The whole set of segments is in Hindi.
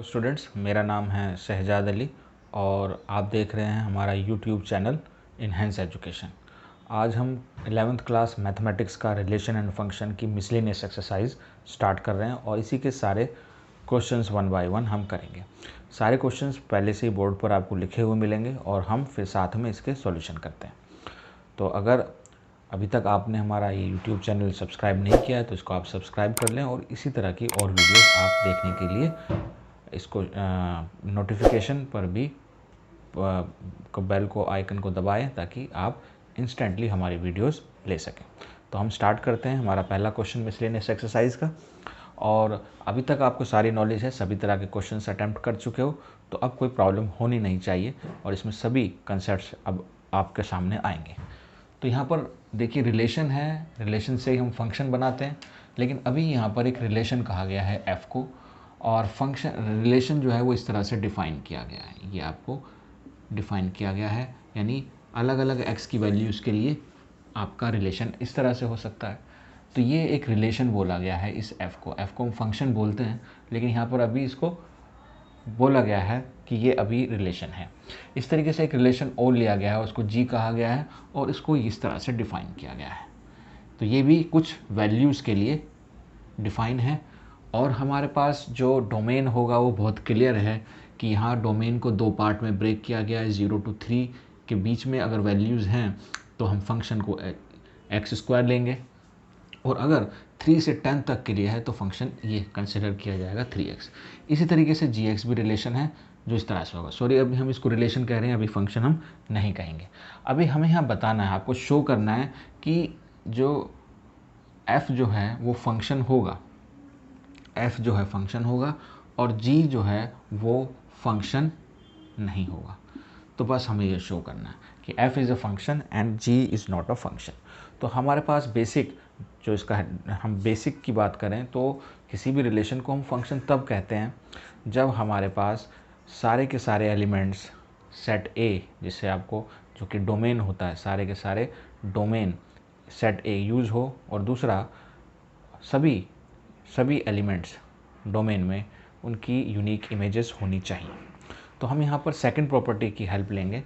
हेलो स्टूडेंट्स, मेरा नाम है शहजाद अली और आप देख रहे हैं हमारा यूट्यूब चैनल इनहेंस एजुकेशन। आज हम 11th क्लास मैथमेटिक्स का रिलेशन एंड फंक्शन की मिसलेनियस एक्सरसाइज स्टार्ट कर रहे हैं और इसी के सारे क्वेश्चंस वन बाय वन हम करेंगे। सारे क्वेश्चंस पहले से ही बोर्ड पर आपको लिखे हुए मिलेंगे और हम फिर साथ में इसके सॉल्यूशन करते हैं। तो अगर अभी तक आपने हमारा ये यूट्यूब चैनल सब्सक्राइब नहीं किया है तो इसको आप सब्सक्राइब कर लें और इसी तरह की और वीडियोस आप देखने के लिए इसको नोटिफिकेशन पर भी बेल को आइकन को दबाएं ताकि आप इंस्टेंटली हमारी वीडियोस ले सकें। तो हम स्टार्ट करते हैं हमारा पहला क्वेश्चन मिसलेनियस एक्सरसाइज का। और अभी तक आपको सारी नॉलेज है, सभी तरह के क्वेश्चंस अटैम्प्ट कर चुके हो, तो अब कोई प्रॉब्लम होनी नहीं चाहिए और इसमें सभी कंसेप्ट्स अब आपके सामने आएंगे। तो यहाँ पर देखिए रिलेशन है, रिलेशन से ही हम फंक्शन बनाते हैं, लेकिन अभी यहाँ पर एक रिलेशन कहा गया है f को और फंक्शन रिलेशन जो है वो इस तरह से डिफ़ाइन किया गया है। ये आपको डिफ़ाइन किया गया है, यानी अलग अलग x की वैल्यूज़ के लिए आपका रिलेशन इस तरह से हो सकता है। तो ये एक रिलेशन बोला गया है इस f को हम फंक्शन बोलते हैं, लेकिन यहाँ पर अभी इसको बोला गया है कि ये अभी रिलेशन है। इस तरीके से एक रिलेशन और लिया गया है, उसको g कहा गया है और इसको इस तरह से डिफ़ाइन किया गया है। तो ये भी कुछ वैल्यूज़ के लिए डिफ़ाइन है और हमारे पास जो डोमेन होगा वो बहुत क्लियर है कि यहाँ डोमेन को दो पार्ट में ब्रेक किया गया है। 0 to 3 के बीच में अगर वैल्यूज़ हैं तो हम फंक्शन को x² लेंगे और अगर 3 से 10 तक के लिए है तो फंक्शन ये कंसिडर किया जाएगा 3x। इसी तरीके से gx भी रिलेशन है जो इस तरह से होगा। सॉरी, अभी हम इसको रिलेशन कह रहे हैं, अभी फंक्शन हम नहीं कहेंगे। अभी हमें यहाँ बताना है, आपको शो करना है कि जो f जो है वो फंक्शन होगा, f जो है फंक्शन होगा और g जो है वो फंक्शन नहीं होगा। तो बस हमें ये शो करना है कि f is a function and g is not a function. तो हमारे पास बेसिक जो इसका हम बेसिक की बात करें तो किसी भी रिलेशन को हम फंक्शन तब कहते हैं जब हमारे पास सारे के सारे एलिमेंट्स सेट A, जिससे आपको जो कि डोमेन होता है, सारे के सारे डोमेन सेट A यूज़ हो और दूसरा सभी एलिमेंट्स डोमेन में उनकी यूनिक इमेजेस होनी चाहिए। तो हम यहाँ पर सेकंड प्रॉपर्टी की हेल्प लेंगे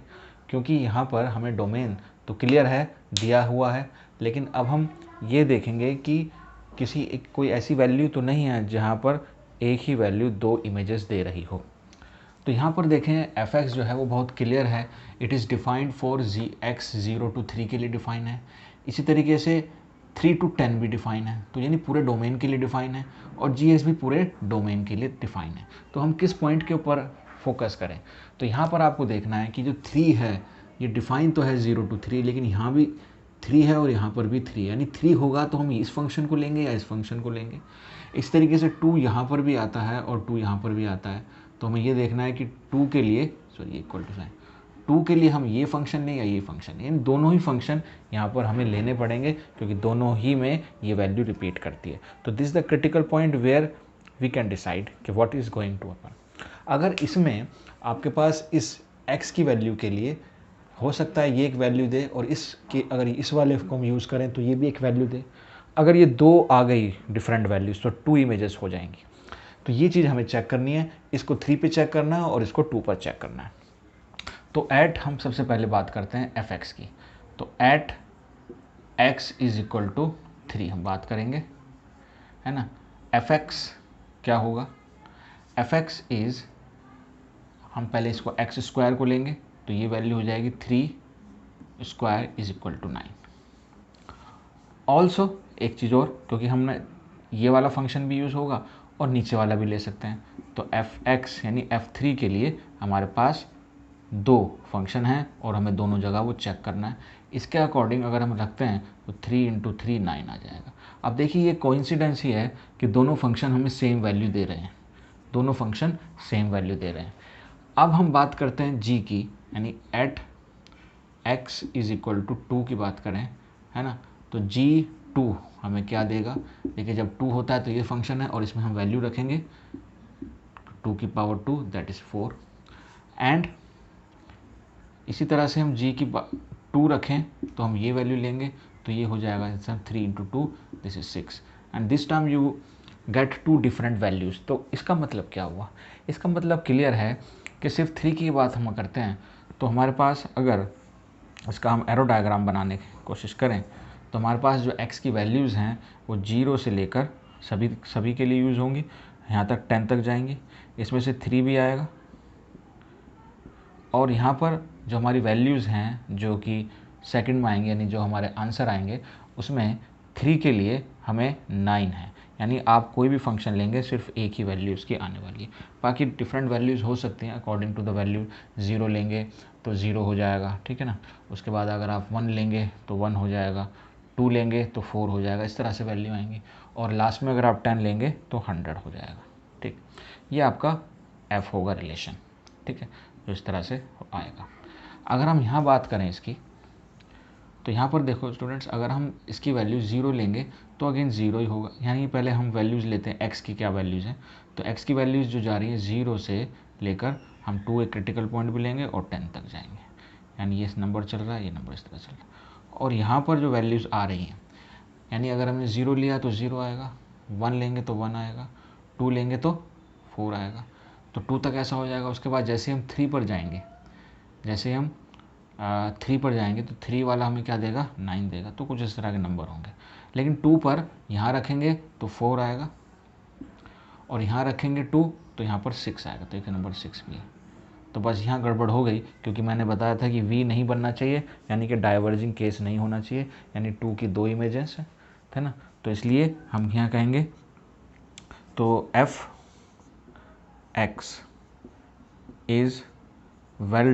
क्योंकि यहाँ पर हमें डोमेन तो क्लियर है, दिया हुआ है, लेकिन अब हम ये देखेंगे कि कोई ऐसी वैल्यू तो नहीं है जहाँ पर एक ही वैल्यू दो इमेजेस दे रही हो। तो यहाँ पर देखें f(x) जो है वो बहुत क्लियर है, it is defined for x 0 to 3 के लिए डिफ़ाइन है। इसी तरीके से 3 to 10 भी डिफ़ाइन है, तो यानी पूरे डोमेन के लिए डिफ़ाइन है और gx भी पूरे डोमेन के लिए डिफ़ाइन है। तो हम किस पॉइंट के ऊपर फोकस करें? तो यहाँ पर आपको देखना है कि जो 3 है ये डिफ़ाइन तो है 0 to 3, लेकिन यहाँ भी 3 है और यहाँ पर भी 3 है, यानी 3 होगा तो हम इस फंक्शन को लेंगे या इस फंक्शन को लेंगे। इस तरीके से 2 यहाँ पर भी आता है और 2 यहाँ पर भी आता है, तो हमें ये देखना है कि 2 के लिए इक्वल टू साइन 2 के लिए हम ये फंक्शन लें या ये फंक्शन, इन दोनों ही फंक्शन यहाँ पर हमें लेने पड़ेंगे क्योंकि दोनों ही में ये वैल्यू रिपीट करती है। तो this the critical point where we can decide कि what is going to happen. अगर इसमें आपके पास इस x की वैल्यू के लिए हो सकता है ये एक वैल्यू दे और अगर इस वाले को हम यूज़ करें तो ये भी एक वैल्यू दे। अगर ये दो आ गई डिफरेंट वैल्यूज़ तो 2 इमेजेस हो जाएंगी। तो ये चीज़ हमें चेक करनी है, इसको 3 पे चेक करना है और इसको 2 पर चेक करना है। तो एट हम सबसे पहले बात करते हैं f(x) की। तो at x is equal to 3 हम बात करेंगे, है ना। f(x) क्या होगा? f(x) इज, हम पहले इसको x² को लेंगे तो ये वैल्यू हो जाएगी 3² इज इक्वल टू 9। ऑल्सो एक चीज़ और, क्योंकि हमने ये वाला फंक्शन भी यूज़ होगा और नीचे वाला भी ले सकते हैं। तो f(x) यानी f3 के लिए हमारे पास दो फंक्शन हैं और हमें दोनों जगह वो चेक करना है। इसके अकॉर्डिंग अगर हम रखते हैं तो 3 × 3 9 आ जाएगा। अब देखिए ये कोइंसिडेंस ही है कि दोनों फंक्शन हमें सेम वैल्यू दे रहे हैं, दोनों फंक्शन सेम वैल्यू दे रहे हैं। अब हम बात करते हैं g की, यानी at x is equal to 2 की बात करें, है ना। तो g2 हमें क्या देगा? देखिए जब 2 होता है तो ये फंक्शन है और इसमें हम वैल्यू रखेंगे 2 की पावर 2 दैट इज़ 4। एंड इसी तरह से हम g की 2 रखें तो हम ये वैल्यू लेंगे तो ये हो जाएगा 3 × 2 this is 6 and this time you get to different values. तो इसका मतलब क्या हुआ? इसका मतलब क्लियर है कि सिर्फ 3 की बात हम करते हैं तो हमारे पास अगर इसका हम एरो डायग्राम बनाने की कोशिश करें तो हमारे पास जो x की वैल्यूज़ हैं वो 0 से लेकर सभी के लिए यूज़ होंगी, यहाँ तक 10 तक जाएंगी। इसमें से 3 भी आएगा और यहाँ पर जो हमारी वैल्यूज़ हैं जो कि सेकंड में आएंगे, यानी जो हमारे आंसर आएंगे उसमें 3 के लिए हमें 9 है। यानी आप कोई भी फंक्शन लेंगे सिर्फ एक ही वैल्यू उसकी आने वाली है। बाकी डिफरेंट वैल्यूज़ हो सकती हैं अकॉर्डिंग टू द वैल्यू। 0 लेंगे तो 0 हो जाएगा, ठीक है ना। उसके बाद अगर आप 1 लेंगे तो 1 हो जाएगा, 2 लेंगे तो 4 हो जाएगा, इस तरह से वैल्यू आएंगी। और लास्ट में अगर आप 10 लेंगे तो 100 हो जाएगा। ठीक, ये आपका f होगा रिलेशन, ठीक है, जो इस तरह से आएगा। अगर हम यहाँ बात करें इसकी तो यहाँ पर देखो स्टूडेंट्स, अगर हम इसकी वैल्यू 0 लेंगे तो अगेन 0 ही होगा। यानी पहले हम वैल्यूज़ लेते हैं x की क्या वैल्यूज़ हैं। तो x की वैल्यूज़ जो जा रही है 0 से लेकर हम 2 एक क्रिटिकल पॉइंट भी लेंगे और 10 तक जाएंगे। यानी ये नंबर चल रहा है, ये नंबर इस तरह चल रहा है। और यहाँ पर जो वैल्यूज़ आ रही हैं, यानी अगर हमने 0 लिया तो 0 आएगा, 1 लेंगे तो 1 आएगा, 2 लेंगे तो 4 आएगा। तो 2 तक ऐसा हो जाएगा। उसके बाद जैसे हम 3 पर जाएंगे, जैसे हम 3 पर जाएंगे तो 3 वाला हमें क्या देगा? 9 देगा। तो कुछ इस तरह के नंबर होंगे। लेकिन 2 पर यहाँ रखेंगे तो 4 आएगा और यहाँ रखेंगे 2 तो यहाँ पर 6 आएगा। तो एक नंबर 6 भी है। तो बस यहाँ गड़बड़ हो गई, क्योंकि मैंने बताया था कि v नहीं बनना चाहिए, यानी कि डाइवर्जिंग केस नहीं होना चाहिए, यानी 2 की 2 इमेजेस है ना। तो इसलिए हम यहाँ कहेंगे तो f x is well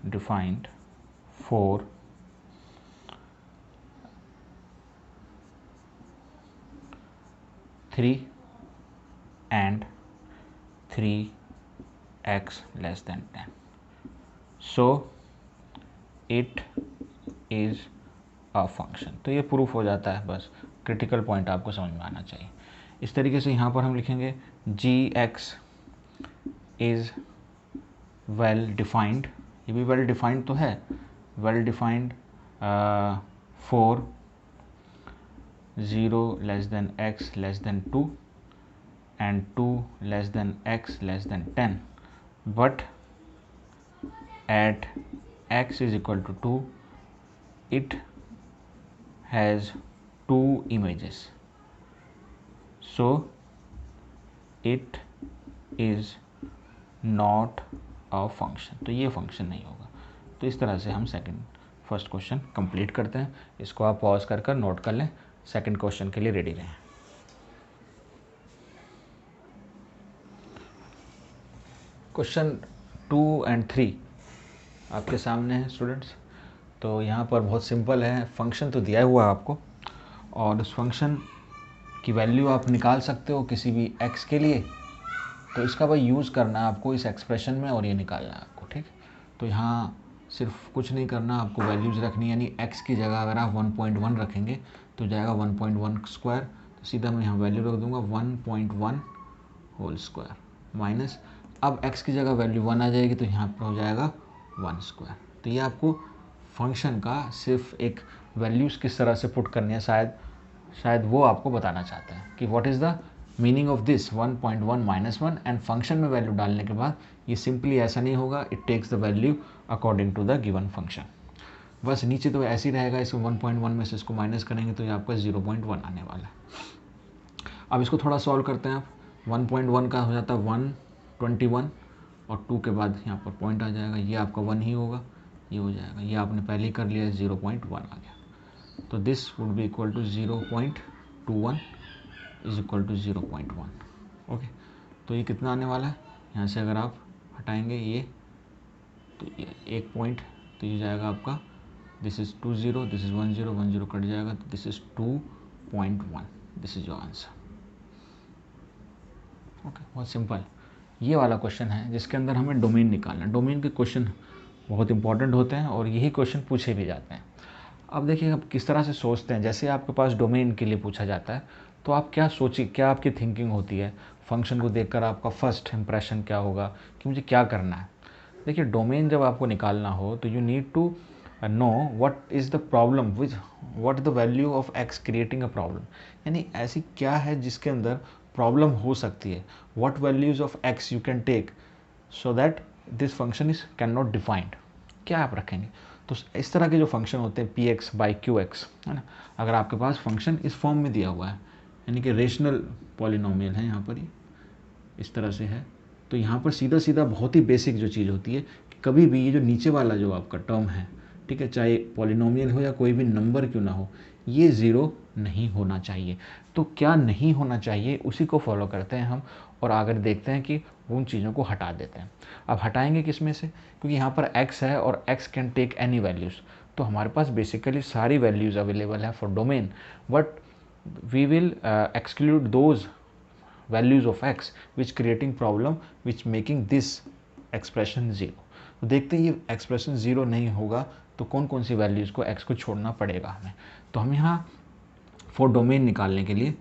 defined for three and 3x less than 10. So it is a function. तो ये प्रूफ हो जाता है। बस क्रिटिकल पॉइंट आपको समझ में आना चाहिए। इस तरीके से यहाँ पर हम लिखेंगे gx is well defined। ये भी well defined तो है, well defined for 0 less than x less than 2 and 2 less than x less than 10, but at x is equal to 2 it has 2 images, so it is not a function। तो ये फंक्शन नहीं होगा। तो इस तरह से हम फर्स्ट क्वेश्चन कंप्लीट करते हैं। इसको आप पॉज कर नोट कर लें, सेकंड क्वेश्चन के लिए रेडी रहें। क्वेश्चन 2 और 3 आपके सामने है स्टूडेंट्स। तो यहाँ पर बहुत सिंपल है, फंक्शन तो दिया हुआ है आपको और उस फंक्शन की वैल्यू आप निकाल सकते हो किसी भी x के लिए। तो इसका भाई यूज़ करना है आपको इस एक्सप्रेशन में और ये निकालना है आपको, ठीक। तो यहाँ सिर्फ कुछ नहीं करना, आपको वैल्यूज़ रखनी, यानी x की जगह अगर आप 1.1 रखेंगे तो जाएगा 1.1 स्क्वायर। तो सीधा मैं यहाँ वैल्यू रख दूँगा 1.1 होल स्क्वायर माइनस, अब x की जगह वैल्यू 1 आ जाएगी तो यहाँ पर हो जाएगा 1 स्क्वायर। तो ये आपको फंक्शन का सिर्फ एक वैल्यूज़ किस तरह से पुट करनी है, शायद वो आपको बताना चाहता है कि what is the meaning of this 1.1 minus 1। And function में वैल्यू डालने के बाद ये सिंपली ऐसा नहीं होगा, it takes the value according to the given function. बस नीचे तो ऐसे ही रहेगा, इसको 1.1 में से इसको माइनस करेंगे तो ये आपका 0.1 आने वाला है। अब इसको थोड़ा सॉल्व करते हैं आप। 1.1 का हो जाता है 121 और 2 के बाद यहाँ पर पॉइंट आ जाएगा, ये आपका 1 ही होगा, ये हो जाएगा, ये आपने पहले ही कर लिया, 0.1 आ गया। तो this would be equal to 0.21 is equal to 0.1। Okay, तो ये कितना आने वाला है, यहाँ से अगर आप हटाएंगे ये तो ये एक पॉइंट, तो ये जाएगा आपका, this is 20, this is 10, 10 cut जाएगा, तो this is 2.1, this is your answer. Okay, बहुत सिंपल ये वाला क्वेश्चन है जिसके अंदर हमें डोमेन निकालना है। डोमेन के क्वेश्चन बहुत इंपॉर्टेंट होते हैं और यही क्वेश्चन पूछे भी जाते हैं। अब देखिए आप किस तरह से सोचते हैं, जैसे आपके पास डोमेन के लिए पूछा जाता है तो आप क्या सोचिए, क्या आपकी थिंकिंग होती है, फंक्शन को देखकर आपका फर्स्ट इंप्रेशन क्या होगा कि मुझे क्या करना है। देखिए डोमेन जब आपको निकालना हो तो you need to know what is the problem which what the value of x creating a problem, यानी ऐसी क्या है जिसके अंदर प्रॉब्लम हो सकती है, what values of x you can take so that this function is can not defined, क्या आप रखेंगे। तो इस तरह के जो फंक्शन होते हैं P x by Q x, है ना, अगर आपके पास फंक्शन इस फॉर्म में दिया हुआ है, यानी कि रेशनल पॉलिनोमियल है यहाँ पर ही इस तरह से है, तो यहाँ पर सीधा सीधा बहुत ही बेसिक जो चीज़ होती है कि कभी भी ये जो नीचे वाला जो आपका टर्म है, ठीक है, चाहे पॉलिनोमियल हो या कोई भी नंबर क्यों ना हो, ये ज़ीरो नहीं होना चाहिए। तो क्या नहीं होना चाहिए उसी को फॉलो करते हैं हम, और आगे देखते हैं कि उन चीज़ों को हटा देते हैं। अब हटाएंगे किस में से, क्योंकि यहाँ पर x है और x can take any values, तो हमारे पास बेसिकली सारी वैल्यूज़ अवेलेबल है for domain, but we will exclude those values of x which creating problem which making this expression zero। तो देखते हैं ये एक्सप्रेशन ज़ीरो नहीं होगा तो कौन कौन सी वैल्यूज़ को x को छोड़ना पड़ेगा हमें। तो हम यहाँ फॉर डोमेन निकालने के लिए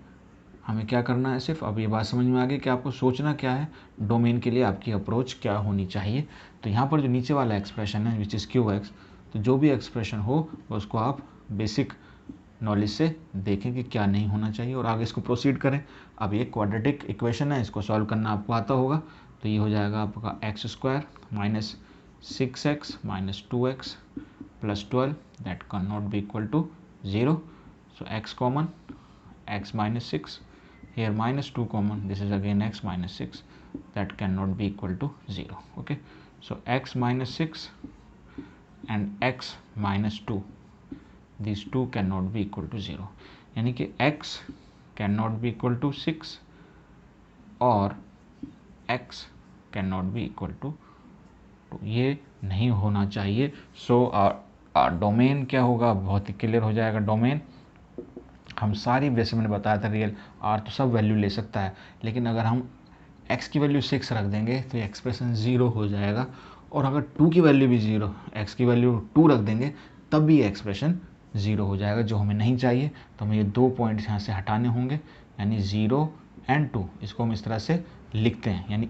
हमें क्या करना है, सिर्फ अब ये बात समझ में आ गई कि आपको सोचना क्या है, डोमेन के लिए आपकी अप्रोच क्या होनी चाहिए। तो यहाँ पर जो नीचे वाला एक्सप्रेशन है विच इज़ क्यू एक्स, तो जो भी एक्सप्रेशन हो उसको आप बेसिक नॉलेज से देखें कि क्या नहीं होना चाहिए और आगे इसको प्रोसीड करें। अब ये क्वाड्रेटिक इक्वेशन है, इसको सॉल्व करना आपको आता होगा, तो ये हो जाएगा आपका x square minus 6x minus 2x plus 12 that can not be equal to 0। So x common, x minus 6, here minus 2 common, this is again x minus 6, that cannot be equal to 0। okay, so x minus 6 and x minus 2, these two cannot be equal to 0, यानी कि x cannot be equal to 6 और x cannot be equal to 2, ये नहीं होना चाहिए। सो डोमेन क्या होगा, बहुत ही क्लियर हो जाएगा। डोमेन हम सारी, जैसे मैंने बताया था, रियल आर तो सब वैल्यू ले सकता है, लेकिन अगर हम x की वैल्यू 6 रख देंगे तो ये एक्सप्रेशन 0 हो जाएगा, और अगर 2 की वैल्यू भी 0, x की वैल्यू 2 रख देंगे तब भी ये एक्सप्रेशन 0 हो जाएगा, जो हमें नहीं चाहिए। तो हमें ये 2 पॉइंट्स यहाँ से हटाने होंगे, यानी 0 एंड 2, इसको हम इस तरह से लिखते हैं, यानी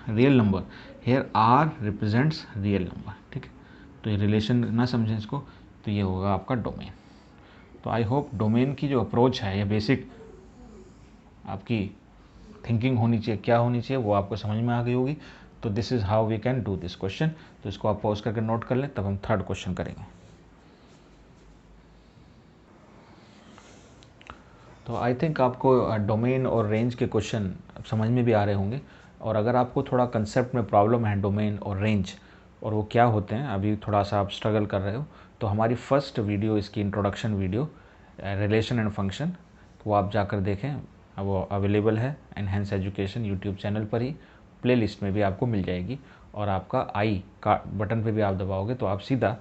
real number, here R represents real number, ठीक है। तो ये रिलेशन ना समझें इसको, तो ये होगा आपका डोमेन। तो आई होप डोमेन की जो अप्रोच है या बेसिक आपकी थिंकिंग होनी चाहिए, क्या होनी चाहिए, वो आपको समझ में आ गई होगी। तो this is how we can do this question. तो इसको आप पॉज करके नोट कर लें, तब हम थर्ड क्वेश्चन करेंगे। तो आई थिंक आपको डोमेन और रेंज के क्वेश्चन समझ में भी आ रहे होंगे, और अगर आपको थोड़ा कंसेप्ट में प्रॉब्लम है डोमेन और रेंज और वो क्या होते हैं, अभी थोड़ा सा आप स्ट्रगल कर रहे हो, तो हमारी फर्स्ट वीडियो, इसकी introduction video relation and function, वो आप जाकर देखें, वो अवेलेबल है एनहेंस एजुकेशन यूट्यूब चैनल पर ही, प्लेलिस्ट में भी आपको मिल जाएगी, और आपका आई का बटन पे भी आप दबाओगे तो आप सीधा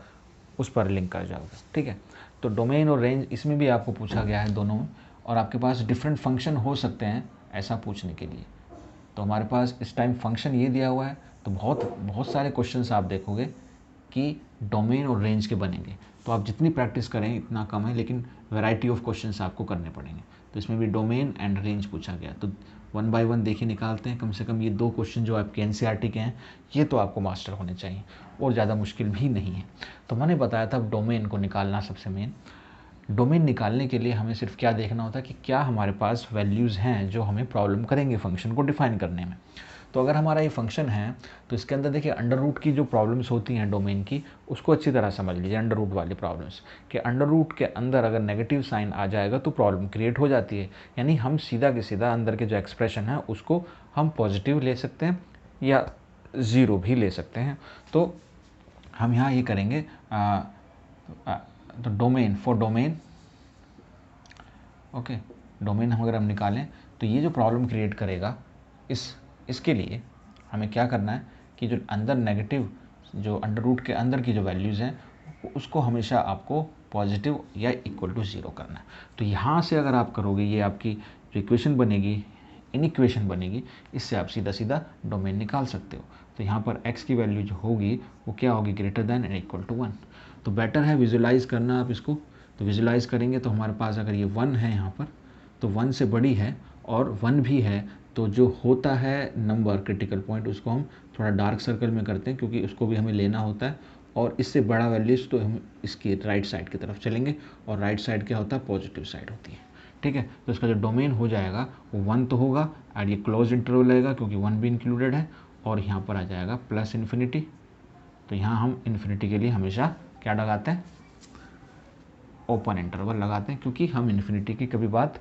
उस पर लिंक कर जाओगे, ठीक है। तो डोमेन और रेंज, इसमें भी आपको पूछा गया है दोनों में, और आपके पास डिफरेंट फंक्शन हो सकते हैं ऐसा पूछने के लिए। तो हमारे पास इस टाइम फंक्शन ये दिया हुआ है, तो बहुत सारे क्वेश्चंस आप देखोगे कि डोमेन और रेंज के बनेंगे। तो आप जितनी प्रैक्टिस करें इतना कम है, लेकिन वैरायटी ऑफ क्वेश्चंस आपको करने पड़ेंगे। तो इसमें भी डोमेन एंड रेंज पूछा गया, तो 1 बाय 1 देखिए निकालते हैं। कम से कम ये 2 क्वेश्चन जो आपके एनसीईआरटी के हैं, ये तो आपको मास्टर होने चाहिए, और ज़्यादा मुश्किल भी नहीं है। तो मैंने बताया था डोमेन को निकालना सबसे मेन। डोमेन निकालने के लिए हमें सिर्फ क्या देखना होता है कि क्या हमारे पास वैल्यूज़ हैं जो हमें प्रॉब्लम करेंगे फंक्शन को डिफाइन करने में। तो अगर हमारा ये फंक्शन है, तो इसके अंदर देखिए अंडर रूट की जो प्रॉब्लम्स होती हैं डोमेन की, उसको अच्छी तरह समझ लीजिए। अंडर रूट वाली प्रॉब्लम्स कि अंडर रूट के अंदर अगर नेगेटिव साइन आ जाएगा तो प्रॉब्लम क्रिएट हो जाती है, यानी हम सीधा के सीधा अंदर के जो एक्सप्रेशन है उसको हम पॉजिटिव ले सकते हैं या ज़ीरो भी ले सकते हैं। तो हम यहाँ ये करेंगे, तो domain, for domain, okay, domain अगर हम निकालें तो ये जो प्रॉब्लम क्रिएट करेगा, इसके लिए हमें क्या करना है कि जो अंदर नेगेटिव, जो अंडर रूट के अंदर की जो वैल्यूज़ हैं उसको हमेशा आपको पॉजिटिव या इक्वल टू 0 करना है। तो यहाँ से अगर आप करोगे, ये आपकी जो इक्वेशन बनेगी, इनइक्वेशन बनेगी, इससे आप सीधा सीधा डोमेन निकाल सकते हो। तो यहाँ पर x की वैल्यू जो होगी वो क्या होगी, greater than and equal to 1। तो बेटर है विजुलाइज करना आप इसको। तो विजुलाइज करेंगे तो हमारे पास अगर ये 1 है यहाँ पर, तो 1 से बड़ी है और 1 भी है, तो जो होता है नंबर क्रिटिकल पॉइंट, उसको हम थोड़ा डार्क सर्कल में करते हैं, क्योंकि उसको भी हमें लेना होता है, और इससे बड़ा वैल्यूज़ तो हम इसकी राइट साइड की तरफ चलेंगे, और राइट साइड क्या होता है, पॉजिटिव साइड होती है। ठीक है, तो इसका जो डोमेन हो जाएगा वो 1 तो होगा, और ये क्लोज इंटरवल रहेगा क्योंकि 1 भी इंक्लूडेड है, और यहाँ पर आ जाएगा प्लस इन्फिनिटी। तो यहाँ हम इन्फिनिटी के लिए हमेशा क्या लगाते हैं, ओपन इंटरवल लगाते हैं, क्योंकि हम इन्फिनिटी की कभी बात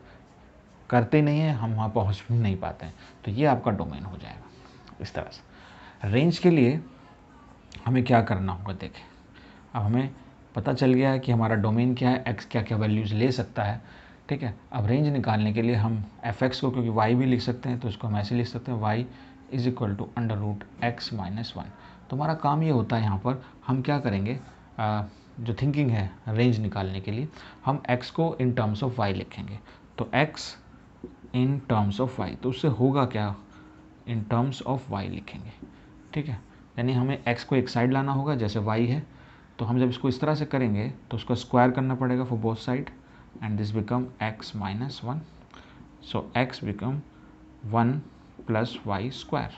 करते नहीं हैं, हम वहाँ पहुँच भी नहीं पाते हैं। तो ये आपका डोमेन हो जाएगा इस तरह से। रेंज के लिए हमें क्या करना होगा, देखें अब हमें पता चल गया है कि हमारा डोमेन क्या है, एक्स क्या क्या वैल्यूज़ ले सकता है। ठीक है, अब रेंज निकालने के लिए हम एफ एक्स को, क्योंकि वाई भी लिख सकते हैं, तो इसको हम ऐसे लिख सकते हैं, y is equal to under root x minus 1। तो हमारा काम ये होता है, यहाँ पर हम क्या करेंगे, जो थिंकिंग है रेंज निकालने के लिए, हम x को इन टर्म्स ऑफ y लिखेंगे। तो x in terms of y, तो उससे होगा क्या, इन टर्म्स ऑफ y लिखेंगे। ठीक है, यानी हमें x को एक साइड लाना होगा, जैसे y है, तो हम जब इसको इस तरह से करेंगे तो उसको स्क्वायर करना पड़ेगा for both side, and this become x minus 1। So x become 1 plus y square,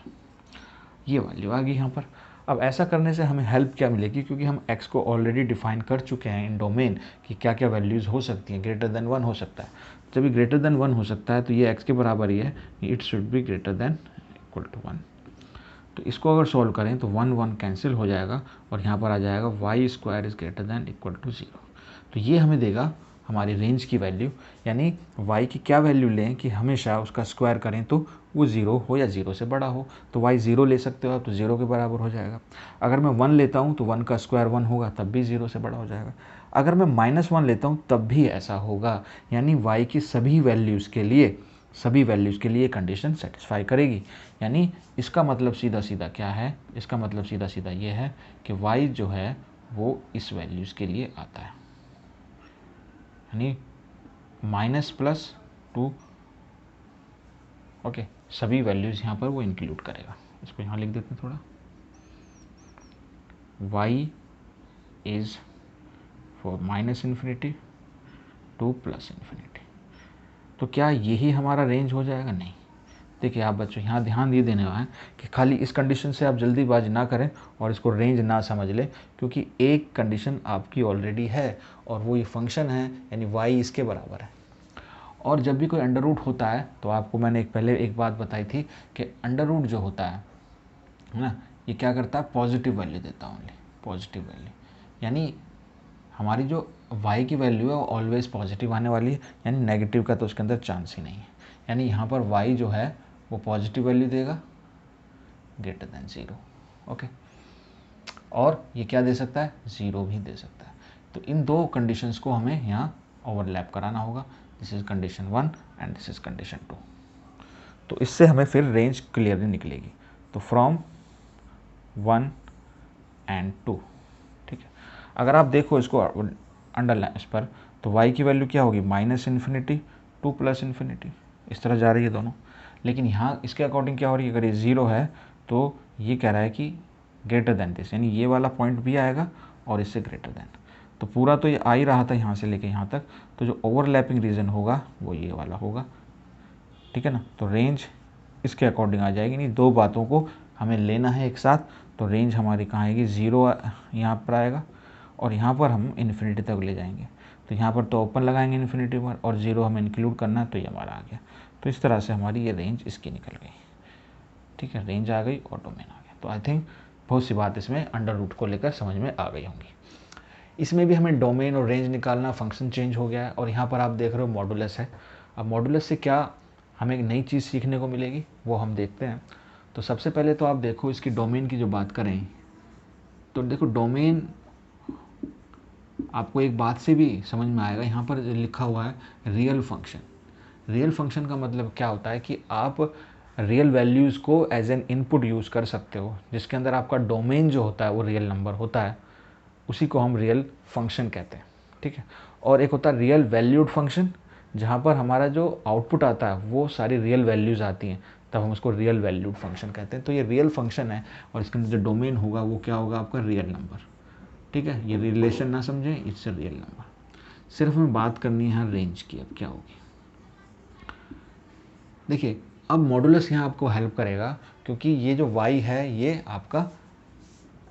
ये वैल्यू आ गई यहाँ पर। अब ऐसा करने से हमें हेल्प क्या मिलेगी, क्योंकि हम x को ऑलरेडी डिफाइन कर चुके हैं इन डोमेन कि क्या क्या वैल्यूज़ हो सकती हैं। ग्रेटर देन 1 हो सकता है, जब ये ग्रेटर देन 1 हो सकता है तो ये x के बराबर ही है, it should be greater than equal to 1। तो इसको अगर सॉल्व करें तो 1 1 कैंसिल हो जाएगा, और यहाँ पर आ जाएगा y square is greater than equal to 0। तो ये हमें देगा हमारी रेंज की वैल्यू, यानी y की क्या वैल्यू लें कि हमेशा उसका स्क्वायर करें तो वो 0 हो या 0 से बड़ा हो। तो y 0 ले सकते हो आप, तो 0 के बराबर हो जाएगा। अगर मैं 1 लेता हूँ तो 1 का स्क्वायर 1 होगा, तब भी 0 से बड़ा हो जाएगा। अगर मैं -1 लेता हूँ तब भी ऐसा होगा, यानी y की सभी वैल्यूज़ के लिए कंडीशन सेटिस्फाई करेगी। यानी इसका मतलब सीधा सीधा क्या है, इसका मतलब सीधा सीधा ये है कि y जो है वो इस वैल्यूज़ के लिए आता है, यानी -+2। ओके, सभी वैल्यूज़ यहाँ पर वो इंक्लूड करेगा। इसको यहाँ लिख देते हैं थोड़ा, y इज़ फॉर -∞ टू +∞। तो क्या यही हमारा रेंज हो जाएगा? नहीं। देखिए आप बच्चों यहाँ ध्यान ये देने वाला है कि खाली इस कंडीशन से आप जल्दीबाजी ना करें और इसको रेंज ना समझ लें, क्योंकि एक कंडीशन आपकी ऑलरेडी है और वो ये फंक्शन है, यानी y इसके बराबर है। और जब भी कोई अंडर रूट होता है तो आपको मैंने पहले एक बात बताई थी कि अंडर रूट जो होता है ना, ये क्या करता है, पॉजिटिव वैल्यू देता है, ओनली पॉजिटिव वैल्यू। यानी हमारी जो y की वैल्यू है वो ऑलवेज पॉजिटिव आने वाली है, यानी नेगेटिव का तो उसके अंदर चांस ही नहीं है। यानी यहाँ पर y जो है वो पॉजिटिव वैल्यू देगा ग्रेटर देन 0। ओके, और ये क्या दे सकता है, 0 भी दे सकता है। तो इन दो कंडीशंस को हमें यहाँ ओवरलैप कराना होगा। This is condition 1 and this is condition 2। तो इससे हमें फिर रेंज क्लियरली निकलेगी। तो फ्रॉम 1 एंड 2। ठीक है, अगर आप देखो इसको अंडरलाइन इस पर, तो y की वैल्यू क्या होगी, -∞ टू +∞, इस तरह जा रही है दोनों। लेकिन यहाँ इसके अकॉर्डिंग क्या हो रही है, अगर ये 0 है तो ये कह रहा है कि ग्रेटर देन दिस, यानी ये वाला पॉइंट भी आएगा और इससे ग्रेटर देन। तो पूरा तो ये आ ही रहा था यहाँ से लेके यहाँ तक, तो जो ओवरलैपिंग रीजन होगा वो ये वाला होगा। ठीक है ना, तो रेंज इसके अकॉर्डिंग आ जाएगी। नहीं, दो बातों को हमें लेना है एक साथ। तो रेंज हमारी कहाँ आएगी, 0 यहाँ पर आएगा और यहाँ पर हम इन्फिनिटी तक ले जाएंगे। तो यहाँ पर तो ओपन लगाएंगे इन्फिनिटी पर, और 0 हमें इंक्लूड करना है, तो ये हमारा आ गया। तो इस तरह से हमारी ये रेंज इसकी निकल गई। ठीक है, रेंज आ गई और डोमेन आ गया। तो आई थिंक बहुत सी बात इसमें अंडर रूट को लेकर समझ में आ गई होंगी। इसमें भी हमें डोमेन और रेंज निकालना, फंक्शन चेंज हो गया है, और यहाँ पर आप देख रहे हो मॉडुलस है। अब मॉडुलस से क्या हमें एक नई चीज़ सीखने को मिलेगी वो हम देखते हैं। तो सबसे पहले तो आप देखो इसकी डोमेन की जो बात करें, तो देखो डोमेन आपको एक बात से भी समझ में आएगा, यहाँ पर लिखा हुआ है रियल फंक्शन। रियल फंक्शन का मतलब क्या होता है कि आप रियल वैल्यूज़ को एज एन इनपुट यूज़ कर सकते हो, जिसके अंदर आपका डोमेन जो होता है वो रियल नंबर होता है, उसी को हम रियल फंक्शन कहते हैं। ठीक है, और एक होता है रियल वैल्यूड फंक्शन, जहाँ पर हमारा जो आउटपुट आता है वो सारी रियल वैल्यूज़ आती हैं, तब हम उसको रियल वैल्यूड फंक्शन कहते हैं। तो ये रियल फंक्शन है और इसके अंदर जो डोमेन होगा वो क्या होगा, आपका रियल नंबर। ठीक है, ये रिलेशन ना समझें, इट्स अ रियल नंबर। सिर्फ हमें बात करनी है रेंज की। अब क्या होगी, देखिए अब मॉडुलस यहाँ आपको हेल्प करेगा, क्योंकि ये जो y है ये आपका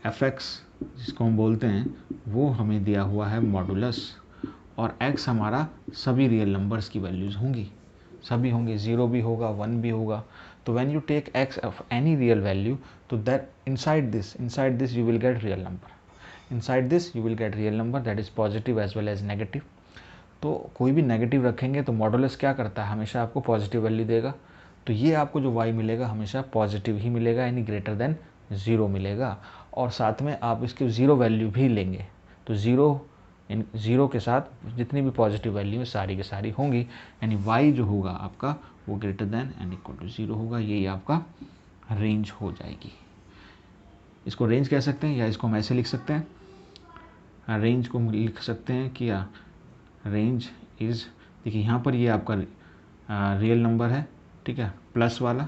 f(x) जिसको हम बोलते हैं वो हमें दिया हुआ है मॉडुलस, और x हमारा सभी रियल नंबर्स की वैल्यूज़ होंगी, सभी होंगे, 0 भी होगा, 1 भी होगा। तो when you take x of any real value, तो that inside this you will get real number, inside this you will get real number that is positive as well as negative. तो कोई भी नेगेटिव रखेंगे तो मॉडुलस क्या करता है, हमेशा आपको पॉजिटिव वैल्यू देगा। तो ये आपको जो y मिलेगा हमेशा पॉजिटिव ही मिलेगा, यानी ग्रेटर देन 0 मिलेगा। और साथ में आप इसकी 0 वैल्यू भी लेंगे तो 0 के साथ जितनी भी पॉजिटिव वैल्यू है सारी की सारी होंगी, यानी y जो होगा आपका वो greater than and equal to 0 होगा। यही आपका रेंज हो जाएगी। इसको रेंज कह सकते हैं, या इसको हम ऐसे लिख सकते हैं, रेंज को लिख सकते हैं कि रेंज इज़, देखिए यहाँ पर ये आपका रियल नंबर है, ठीक है, प्लस वाला,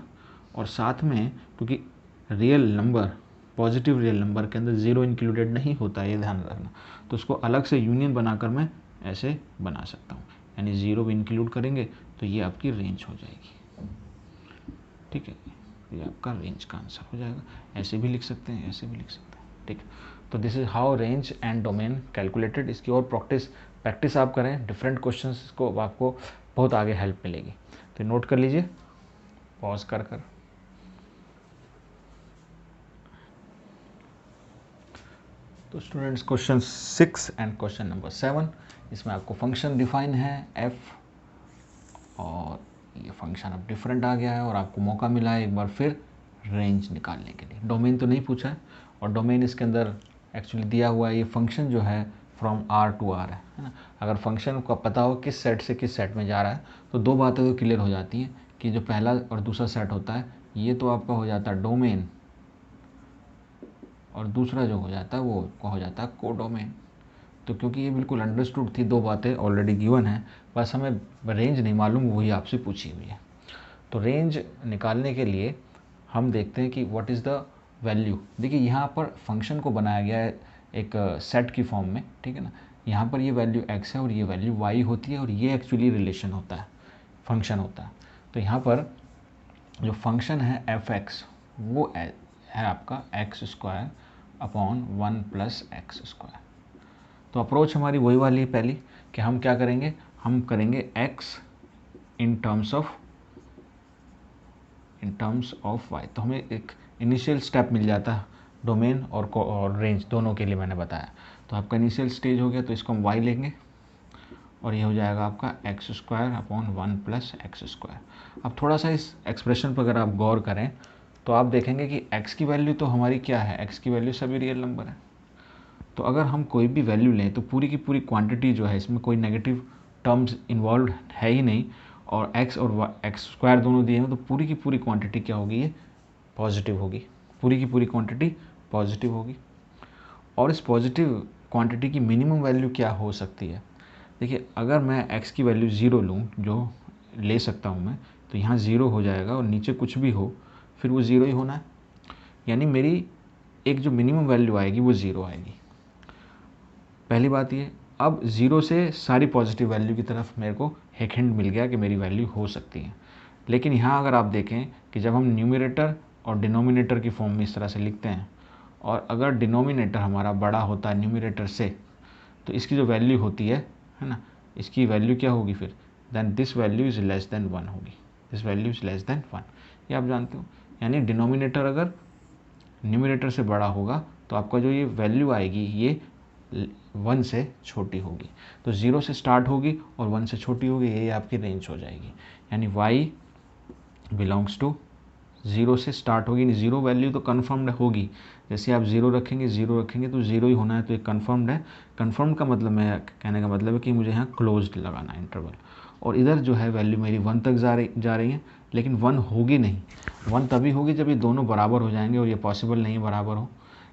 और साथ में क्योंकि real number, positive real number के अंदर 0 इंक्लूडेड नहीं होता है, ये ध्यान रखना। तो उसको अलग से यूनियन बनाकर मैं ऐसे बना सकता हूँ, यानी 0 भी इंक्लूड करेंगे तो ये आपकी रेंज हो जाएगी, ठीक है। ये आपका रेंज का आंसर हो जाएगा। ऐसे भी लिख सकते हैं, ऐसे भी लिख सकते हैं, ठीक है। तो this is how range and domain calculated. इसकी और प्रैक्टिस आप करें, डिफरेंट क्वेश्चंस को आपको बहुत आगे हेल्प मिलेगी। तो नोट कर लीजिए, पॉज कर कर। तो students question 6 and question number 7, इसमें आपको फंक्शन डिफाइन है f, और ये फंक्शन अब डिफरेंट आ गया है और आपको मौका मिला है एक बार फिर रेंज निकालने के लिए। डोमेन तो नहीं पूछा है, और डोमेन इसके अंदर एक्चुअली दिया हुआ है, ये फंक्शन जो है फ्रॉम R टू R है ना। अगर फंक्शन को पता हो किस सेट से किस सेट में जा रहा है तो दो बातें तो क्लियर हो जाती हैं कि जो पहला और दूसरा सेट होता है ये तो आपका हो जाता है डोमेन, और दूसरा जो हो जाता है वो हो जाता है कोडोमेन। तो क्योंकि ये बिल्कुल अंडरस्टूड थी, दो बातें ऑलरेडी गिवन है, बस हमें रेंज नहीं मालूम, वही आपसे पूछी हुई है। तो रेंज निकालने के लिए हम देखते हैं कि व्हाट इज़ द वैल्यू। देखिए यहाँ पर फंक्शन को बनाया गया है एक सेट की फॉर्म में, ठीक है ना। यहाँ पर ये वैल्यू x है और ये वैल्यू y होती है, और ये एक्चुअली रिलेशन होता है, फंक्शन होता है। तो यहाँ पर जो फंक्शन है f(x) वो है आपका x² अपॉन 1 + x²। तो अप्रोच हमारी वही वाली है पहली, कि हम क्या करेंगे, हम करेंगे x in terms of y। तो हमें एक इनिशियल स्टेप मिल जाता है डोमेन और रेंज दोनों के लिए, मैंने बताया। तो आपका इनिशियल स्टेज हो गया, तो इसको हम y लेंगे, और ये हो जाएगा आपका x² अपॉन 1 + x²। अब थोड़ा सा इस एक्सप्रेशन पर अगर आप गौर करें तो आप देखेंगे कि x की वैल्यू तो हमारी क्या है, x की वैल्यू सभी रियल नंबर है। तो अगर हम कोई भी वैल्यू लें तो पूरी की पूरी क्वांटिटी जो है, इसमें कोई नेगेटिव टर्म्स इन्वॉल्व है ही नहीं, और x और x² दोनों दिए हैं, तो पूरी की पूरी क्वांटिटी क्या होगी, ये पॉजिटिव होगी, पूरी की पूरी क्वांटिटी पॉजिटिव होगी। और इस पॉजिटिव क्वांटिटी की मिनिमम वैल्यू क्या हो सकती है, देखिए अगर मैं x की वैल्यू 0 लूँ, जो ले सकता हूँ मैं, तो यहाँ 0 हो जाएगा, और नीचे कुछ भी हो फिर वो 0 ही होना है, यानी मेरी एक जो मिनिमम वैल्यू आएगी वो 0 आएगी। पहली बात ये, अब 0 से सारी पॉजिटिव वैल्यू की तरफ मेरे को एक हिंट मिल गया कि मेरी वैल्यू हो सकती है। लेकिन यहाँ अगर आप देखें कि जब हम न्यूमरेटर और डिनोमिनेटर की फॉर्म में इस तरह से लिखते हैं, और अगर डिनोमिनेटर हमारा बड़ा होता है न्यूमरेटर से, तो इसकी जो वैल्यू होती है ना, इसकी वैल्यू क्या होगी फिर, then this value is less than 1 होगी, this value is less than 1, ये आप जानते हो। यानी डिनोमिनेटर अगर न्यूमरेटर से बड़ा होगा तो आपका जो ये वैल्यू आएगी ये 1 से छोटी होगी। तो 0 से स्टार्ट होगी और 1 से छोटी होगी, यही आपकी रेंज हो जाएगी। यानी y बिलोंग्स टू 0 से स्टार्ट होगी, यानी 0 वैल्यू तो कन्फर्म्ड होगी। जैसे आप 0 रखेंगे 0 रखेंगे तो 0 ही होना है, तो ये कन्फर्म्ड है। कन्फर्म का मतलब, मैं कहने का मतलब है कि मुझे यहाँ क्लोज्ड लगाना है इंटरवल, और इधर जो है वैल्यू मेरी 1 तक जा रही है, लेकिन 1 होगी नहीं। 1 तभी होगी जब ये दोनों बराबर हो जाएंगे, और ये पॉसिबल नहीं बराबर हो,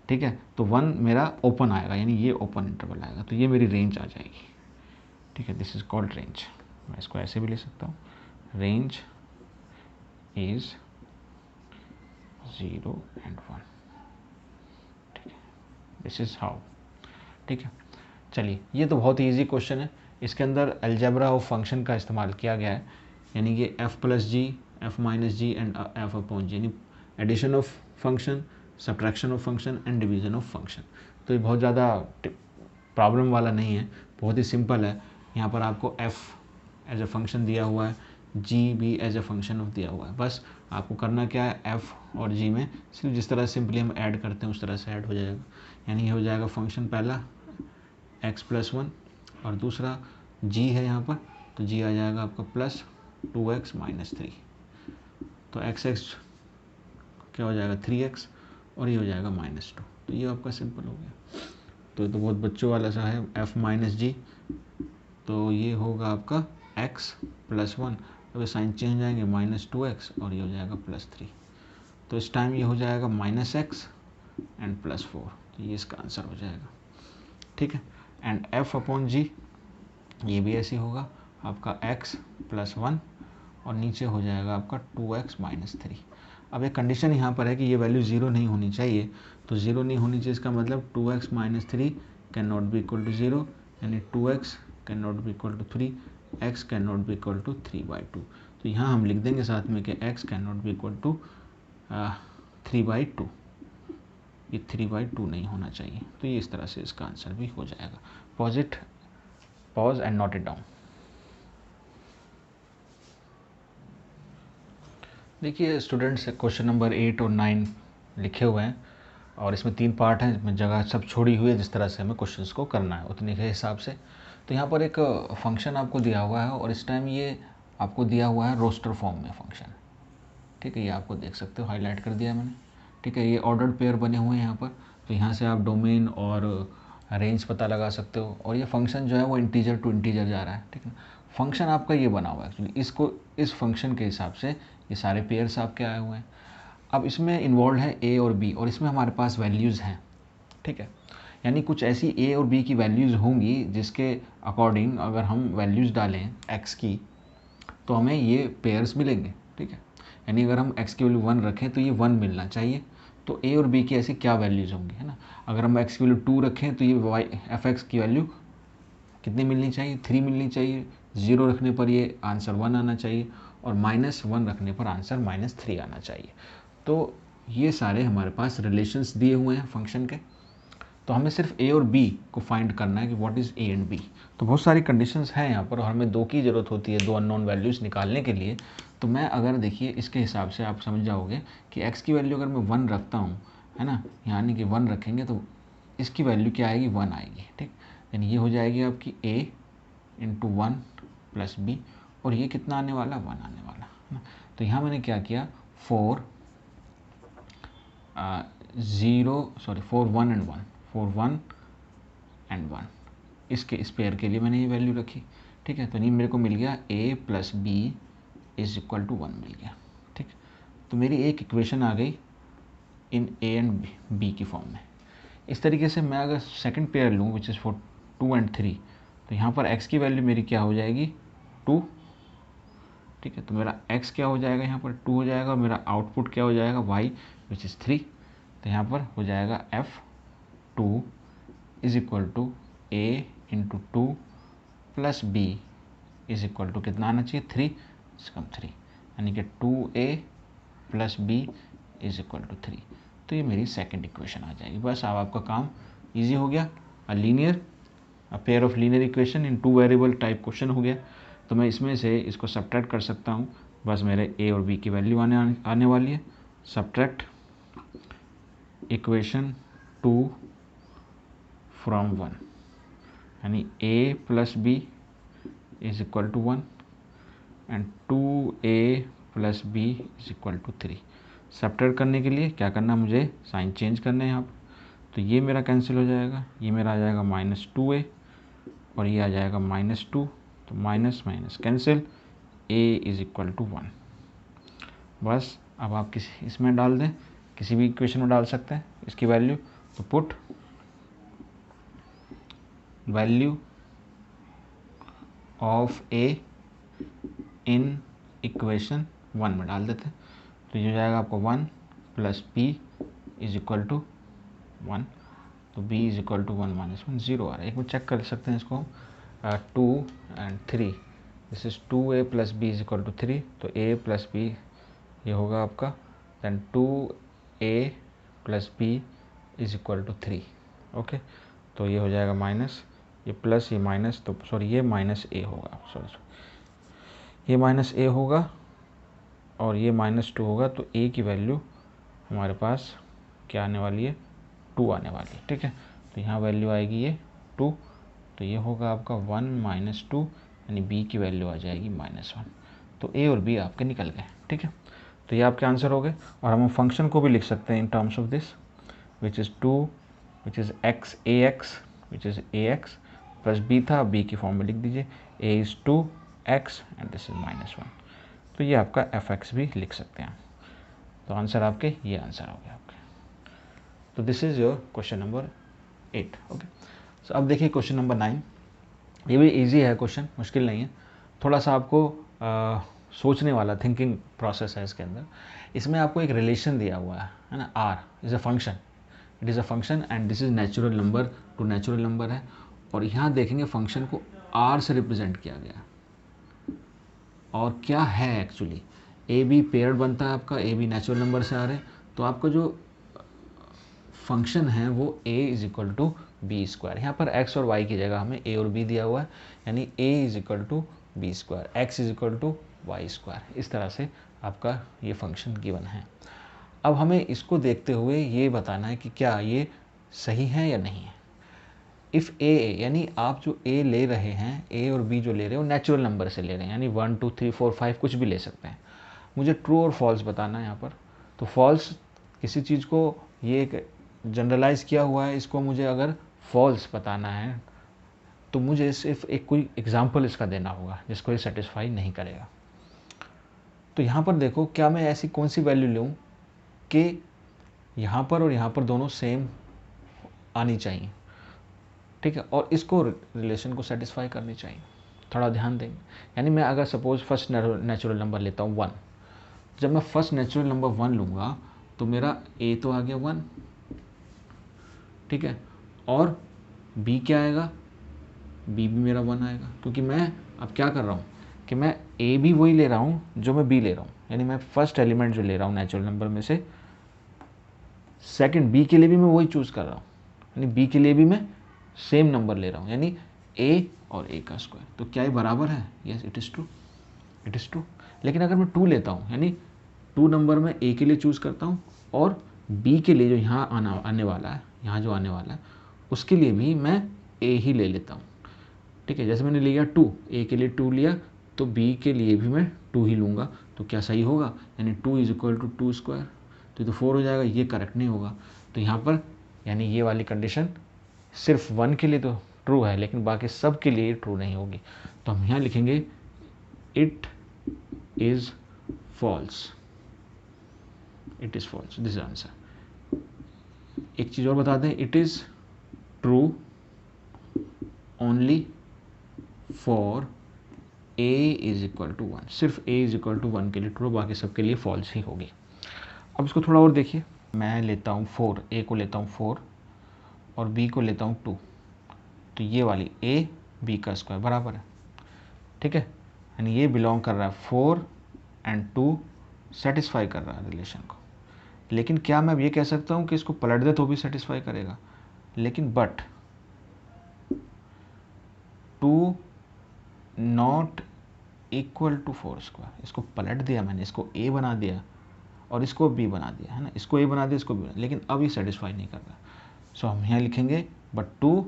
ठीक है। तो 1 मेरा ओपन आएगा, यानी ये ओपन इंटरवल आएगा, तो ये मेरी रेंज आ जाएगी, ठीक है। This is called range. मैं इसको ऐसे भी ले सकता हूँ, रेंज इज 0 and 1, ठीक है। दिस इज हाउ, ठीक है। चलिए, ये तो बहुत ही ईजी क्वेश्चन है, इसके अंदर अलजेब्रा ऑफ फंक्शन का इस्तेमाल किया गया है, यानी कि f + g, f - g and f/g, यानी addition of function, subtraction of function and division of function. तो ये बहुत ज़्यादा प्रॉब्लम वाला नहीं है, बहुत ही सिंपल है। यहाँ पर आपको f एज ए फंक्शन दिया हुआ है, g भी एज ए फंक्शन दिया हुआ है। बस आपको करना क्या है, f और g में सिर्फ जिस तरह सिंपली हम ऐड करते हैं उस तरह से ऐड हो जाएगा। यानी ये हो जाएगा फंक्शन पहला x+1 और दूसरा g है यहाँ पर, तो g आ जाएगा आपका प्लस 2x - 3। तो x क्या हो जाएगा 3x और ये हो जाएगा -2। तो ये आपका सिंपल हो गया। तो ये तो बहुत बच्चों वाला सा है, f - g, तो ये होगा आपका x+1। अब ये साइन चेंज हो जाएंगे, -2x और ये हो जाएगा +3। तो इस टाइम ये हो जाएगा -x एंड +4। तो ये इसका आंसर हो जाएगा, ठीक है। एंड f/g ये भी ऐसे होगा आपका x+1 और नीचे हो जाएगा आपका 2x - 3। अब एक कंडीशन यहाँ पर है कि ये वैल्यू 0 नहीं होनी चाहिए, तो 0 नहीं होनी चाहिए इसका मतलब 2x - 3 can not be equal to 0, यानी 2x can not be equal to 3, x can not be equal to 3/2। तो यहाँ हम लिख देंगे साथ में कि x can not be equal to 3/2, ये 3/2 नहीं होना चाहिए। तो ये इस तरह से इसका आंसर भी हो जाएगा। Pause and note it down. देखिए स्टूडेंट्स, क्वेश्चन नंबर 8 और 9 लिखे हुए हैं और इसमें 3 पार्ट हैं, इसमें जगह सब छोड़ी हुई है जिस तरह से हमें क्वेश्चंस को करना है उतने के हिसाब से। तो यहाँ पर एक फंक्शन आपको दिया हुआ है और इस टाइम ये आपको दिया हुआ है रोस्टर फॉर्म में फंक्शन, ठीक है। ये आपको देख सकते हो, हाईलाइट कर दिया मैंने, ठीक है। ये ऑर्डर्ड पेयर बने हुए हैं यहाँ पर, तो यहाँ से आप डोमेन और रेंज पता लगा सकते हो। और ये फंक्शन जो है वो इंटीजर टू इंटीजर जा रहा है, ठीक है। फंक्शन आपका ये बना हुआ है एक्चुअली, इसको इस फंक्शन के हिसाब से ये सारे पेयर्स आपके आए हुए हैं। अब इसमें इन्वॉल्व है ए और बी और इसमें हमारे पास वैल्यूज़ हैं, ठीक है। यानी कुछ ऐसी ए और बी की वैल्यूज़ होंगी जिसके अकॉर्डिंग अगर हम वैल्यूज़ डालें एक्स की तो हमें ये पेयर्स मिलेंगे, ठीक है। यानी अगर हम x की वैल्यू 1 रखें तो ये 1 मिलना चाहिए। तो a और b की ऐसी क्या वैल्यूज़ होंगी, है ना। अगर हम x की वैल्यू 2 रखें तो ये f(x) की वैल्यू कितनी मिलनी चाहिए, 3 मिलनी चाहिए। 0 रखने पर ये आंसर 1 आना चाहिए और -1 रखने पर आंसर -3 आना चाहिए। तो ये सारे हमारे पास रिलेशंस दिए हुए हैं फंक्शन के। तो हमें सिर्फ ए और बी को फाइंड करना है कि what is a and b. तो बहुत सारी कंडीशंस हैं यहाँ पर और हमें 2 की ज़रूरत होती है, 2 अननोन वैल्यूज़ निकालने के लिए। तो मैं अगर देखिए इसके हिसाब से आप समझ जाओगे कि x की वैल्यू अगर मैं 1 रखता हूँ, है ना, यानी कि 1 रखेंगे तो इसकी वैल्यू क्या आएगी, 1 आएगी, ठीक। यानी ये हो जाएगी आपकी a × 1 + b और ये कितना आने वाला, 1 आने वाला, है ना। तो यहाँ मैंने क्या किया, 4 1 एंड 1 इसके स्पेयर के लिए मैंने ये वैल्यू रखी, ठीक है। तो नहीं मेरे को मिल गया a + b = 1 मिल गया, ठीक। तो मेरी एक इक्वेशन आ गई इन a एंड b की फॉर्म में। इस तरीके से मैं अगर सेकंड पेयर लूँ विच इज़ फॉर 2 एंड 3, तो यहाँ पर x की वैल्यू मेरी क्या हो जाएगी, 2, ठीक है। तो मेरा x क्या हो जाएगा, यहाँ पर 2 हो जाएगा और मेरा आउटपुट क्या हो जाएगा, y विच इज़ 3। तो यहाँ पर हो जाएगा f2 = a × 2 + b = कितना आना चाहिए, 3, 3, यानी कि 2a + b = 3। तो ये मेरी सेकंड इक्वेशन आ जाएगी। बस अब आपका काम इजी हो गया। A pair of linear equation in 2 variable type question हो गया। तो मैं इसमें से इसको सब्ट्रैक्ट कर सकता हूँ। बस मेरे a और b की वैल्यू आने वाली है। सब्ट्रैक्ट इक्वेशन 2 फ्रॉम 1, यानी a + b = 1 and 2a + b = 3। Subtract करने के लिए क्या करना, मुझे साइन चेंज करने हैं यहाँ पर। तो ये मेरा कैंसिल हो जाएगा, ये मेरा आ जाएगा -2a और ये आ जाएगा -2, तो माइनस माइनस कैंसिल, a = 1। बस अब आप किसी इसमें डाल दें, किसी भी इक्वेशन में डाल सकते हैं इसकी वैल्यू। तो put value of a in equation 1 में डाल देते हैं। तो ये हो जाएगा आपको 1 + b = 1, तो b = 1 - 1 0 आ रहा है। एक बार चेक कर सकते हैं इसको हम, 2 and 3, this is 2a + b = 3, तो a + b ये होगा आपका, दैन 2a + b = 3, ओके, तो ये हो जाएगा माइनस, ये प्लस, ये माइनस, तो सॉरी ये माइनस ए होगा, ये माइनस ए होगा और ये -2 होगा, तो ए की वैल्यू हमारे पास क्या आने वाली है, 2 आने वाली है। ठीक है, तो यहाँ वैल्यू आएगी ये 2, तो ये होगा आपका 1 - 2, यानी बी की वैल्यू आ जाएगी -1। तो ए और बी आपके निकल गए। ठीक है, तो ये आपके आंसर हो गए। और हम फंक्शन को भी लिख सकते हैं in terms of this, which is 2, which is x a x, which is a x plus b था, बी की फॉर्म में लिख दीजिए, a is 2x and this is -1। तो ये आपका fx भी लिख सकते हैं। तो आंसर आपके ये आंसर हो गया आपके। तो this is your question number 8। Okay, so अब देखिए क्वेश्चन नंबर 9। ये भी इजी है क्वेश्चन, मुश्किल नहीं है, थोड़ा सा आपको सोचने वाला थिंकिंग प्रोसेस है इसके अंदर। इसमें आपको एक रिलेशन दिया हुआ है ना, r is a function, it is a function and this is natural number two natural number है। और यहाँ देखेंगे फंक्शन को r से रिप्रेजेंट किया गया, और क्या है एक्चुअली, ए बी पेयर्ड बनता है आपका, ए बी नेचुरल नंबर से आ रहे हैं, तो आपका जो फंक्शन है वो a is equal to b square. यहाँ पर x और y की जगह हमें a और b दिया हुआ है, यानी a is equal to b square, x is equal to y square. इस तरह से आपका ये फंक्शन गिवन है। अब हमें इसको देखते हुए ये बताना है कि क्या ये सही है या नहीं है। इफ़ ए, यानी आप जो a ले रहे हैं, a और b जो ले रहे हो नेचुरल नंबर से ले रहे हैं, यानी 1 2 3 4 5 कुछ भी ले सकते हैं। मुझे ट्रू और फॉल्स बताना है यहाँ पर। तो फॉल्स किसी चीज़ को, ये एक जनरलाइज किया हुआ है, इसको मुझे अगर फॉल्स बताना है तो मुझे सिर्फ एक कोई एग्जाम्पल इसका देना होगा जिसको ये सेटिस्फाई नहीं करेगा। तो यहाँ पर देखो, क्या मैं ऐसी कौन सी वैल्यू लूँ कि यहाँ पर और यहाँ पर दोनों सेम आनी चाहिए। ठीक है, और इसको रिलेशन को सेटिस्फाई करनी चाहिए। थोड़ा ध्यान देंगे, यानी मैं अगर सपोज फर्स्ट नेचुरल नंबर लेता हूँ 1, जब मैं फर्स्ट नेचुरल नंबर 1 लूँगा तो मेरा a तो आ गया 1, ठीक है, और b क्या आएगा, b भी मेरा 1 आएगा, क्योंकि मैं अब क्या कर रहा हूँ कि मैं a भी वही ले रहा हूँ जो मैं b ले रहा हूँ, यानी मैं फर्स्ट एलिमेंट जो ले रहा हूँ नेचुरल नंबर में से, सेकंड b के लिए भी मैं वही चूज़ कर रहा हूँ, यानी b के लिए भी मैं सेम नंबर ले रहा हूँ, यानी a और a का स्क्वायर। तो क्या ये बराबर है? Yes, it is true, it is true. लेकिन अगर मैं 2 लेता हूँ, यानी 2 नंबर में a के लिए चूज़ करता हूँ और b के लिए जो यहाँ आने वाला है, यहाँ जो आने वाला है उसके लिए भी मैं a ही ले लेता हूँ। ठीक है, जैसे मैंने लिया 2, a के लिए 2 लिया, तो b के लिए भी मैं 2 ही लूँगा। तो क्या सही होगा, यानी 2 इज इक्वल टू 2 स्क्वायर, तो ये तो 4 हो जाएगा, ये करेक्ट नहीं होगा। तो यहाँ पर यानी ये वाली कंडीशन सिर्फ 1 के लिए तो ट्रू है, लेकिन बाकी सब के लिए ट्रू नहीं होगी। तो हम यहाँ लिखेंगे it is false, it is false, this is answer. एक चीज़ और बता दें, it is true only for a is equal to 1, सिर्फ a इज इक्वल टू 1 के लिए ट्रू, बाकी सबके लिए फॉल्स ही होगी। अब इसको थोड़ा और देखिए, मैं लेता हूँ 4, a को लेता हूँ 4 और b को लेता हूँ 2, तो ये वाली a b का स्क्वायर बराबर है। ठीक है, यानी ये बिलोंग कर रहा है 4 एंड 2 सेटिस्फाई कर रहा है रिलेशन को। लेकिन क्या मैं अब ये कह सकता हूँ कि इसको पलट दे तो भी सेटिस्फाई करेगा, लेकिन but 2 not equal to 4 square, इसको पलट दिया मैंने, इसको a बना दिया और इसको b बना दिया, है ना, इसको a बना दिया, इसको b बना दिया, लेकिन अब ये सेटिस्फाई नहीं कर रहा। सो हम यहाँ लिखेंगे but 2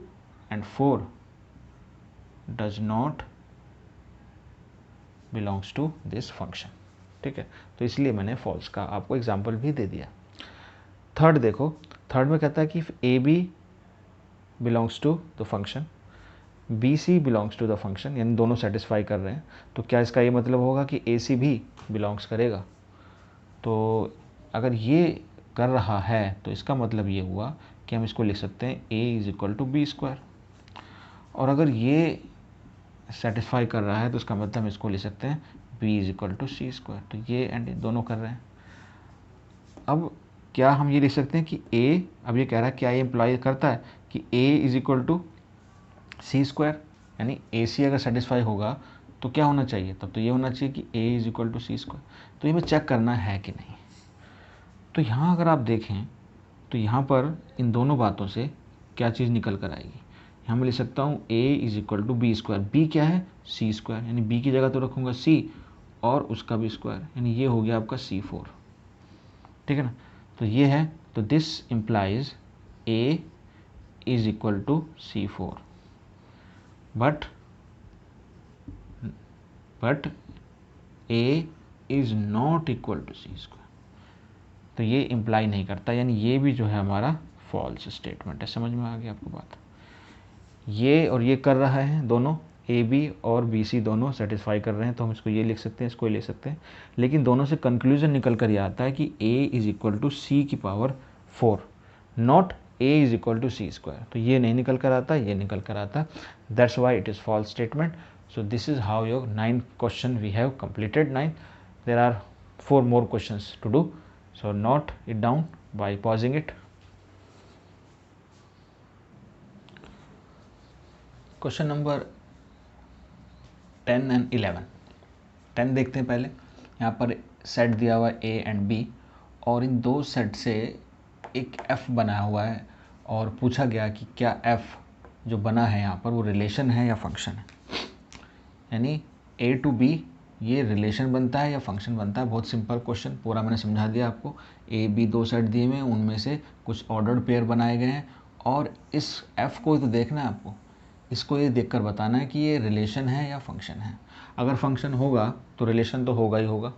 and 4 does not belongs to this function. ठीक है, तो इसलिए मैंने फॉल्स का आपको एग्जाम्पल भी दे दिया। थर्ड देखो, थर्ड में कहता है कि a b belongs to the function, b c belongs to the function, यानी दोनों सेटिस्फाई कर रहे हैं। तो क्या इसका ये मतलब होगा कि ए सी भी बिलोंग्स करेगा? तो अगर ये कर रहा है तो इसका मतलब ये हुआ कि हम इसको लिख सकते हैं a is equal to b square, और अगर ये सेटिस्फाई कर रहा है तो इसका मतलब हम इसको लिख सकते हैं b is equal to c square. तो ये एंड दोनों कर रहे हैं। अब क्या हम ये लिख सकते हैं कि a, अब ये कह रहा है क्या ये इम्प्लाई करता है कि a is equal to c square, यानी ए सी अगर सेटिस्फाई होगा तो क्या होना चाहिए, तब तो ये होना चाहिए कि a is equal to c square. तो ये हमें चेक करना है कि नहीं। तो यहाँ अगर आप देखें तो यहाँ पर इन दोनों बातों से क्या चीज़ निकल कर आएगी, यहाँ मैं लिख सकता हूँ a is equal to b square. B क्या है, सी स्क्वायर, यानी बी की जगह तो रखूँगा c और उसका भी स्क्वायर, यानी ये हो गया आपका C4, ठीक है ना। तो ये है, तो this implies a is equal to C4, but a is not equal to c square. तो ये इम्प्लाई नहीं करता, यानी ये भी जो है हमारा फॉल्स स्टेटमेंट है। समझ में आ गया आपको बात। ये और ये कर रहा है, दोनों ए बी और बी सी दोनों सेटिस्फाई कर रहे हैं, तो हम इसको ये लिख सकते हैं, इसको ये लिख सकते हैं। लेकिन दोनों से कंक्लूजन निकल कर ये आता है कि a is equal to c की power 4, not a is equal to c square. तो ये नहीं निकल कर आता, ये निकल कर आता, that's why it is false statement. So this is how your 9th question we have completed 9. There are 4 more questions to do. So note it down by pausing it. Question number 10 and 11. 10 देखते हैं पहले। यहाँ पर सेट दिया हुआ A and B और इन दो सेट से एक F बनाया हुआ है और पूछा गया कि क्या F जो बना है यहाँ पर वो रिलेशन है या फंक्शन है। यानी A टू B ये रिलेशन बनता है या फंक्शन बनता है। बहुत सिंपल क्वेश्चन, पूरा मैंने समझा दिया आपको। A B दो सेट दिए हुए हैं, उनमें से कुछ ऑर्डर्ड पेयर बनाए गए हैं और इस F को तो देखना है आपको, इसको ये देखकर बताना है कि ये रिलेशन है या फंक्शन है। अगर फंक्शन होगा तो रिलेशन तो होगा ही होगा,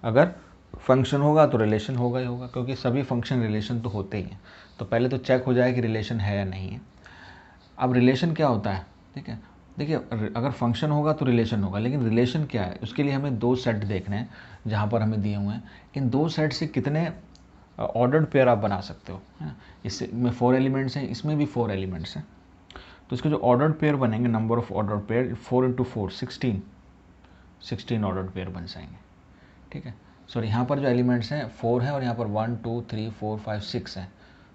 अगर फंक्शन होगा तो रिलेशन होगा ही होगा, क्योंकि सभी फंक्शन रिलेशन तो होते ही हैं। तो पहले तो चेक हो जाए कि रिलेशन है या नहीं है। अब रिलेशन क्या होता है, ठीक है, देखिए अगर फंक्शन होगा तो रिलेशन होगा, लेकिन रिलेशन क्या है उसके लिए हमें दो सेट देखने हैं जहाँ पर हमें दिए हुए हैं। इन दो सेट से कितने ऑर्डर्ड पेयर आप बना सकते हो, है ना। इसमें 4 एलिमेंट्स हैं, इसमें भी 4 एलिमेंट्स हैं। तो इसके जो ऑर्डर्ड पेयर बनेंगे, number of ordered pair 4 into 4 16 ordered pair बन जाएंगे, ठीक है। सॉरी, यहाँ पर जो एलिमेंट्स हैं 4 हैं और यहाँ पर 1 2 3 4 5 6 हैं।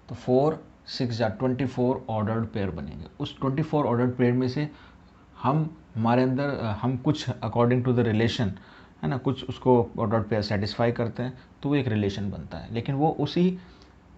तो 4 6 या 24 ऑर्डर्ड पेयर बनेंगे। उस 24 ऑर्डर्ड पेयर में से हमारे अंदर हम कुछ अकॉर्डिंग टू द रिलेशन, है ना, कुछ उसको ऑर्डर्ड पेयर सेटिस्फाई करते हैं, तो वो एक रिलेशन बनता है। लेकिन वो उसी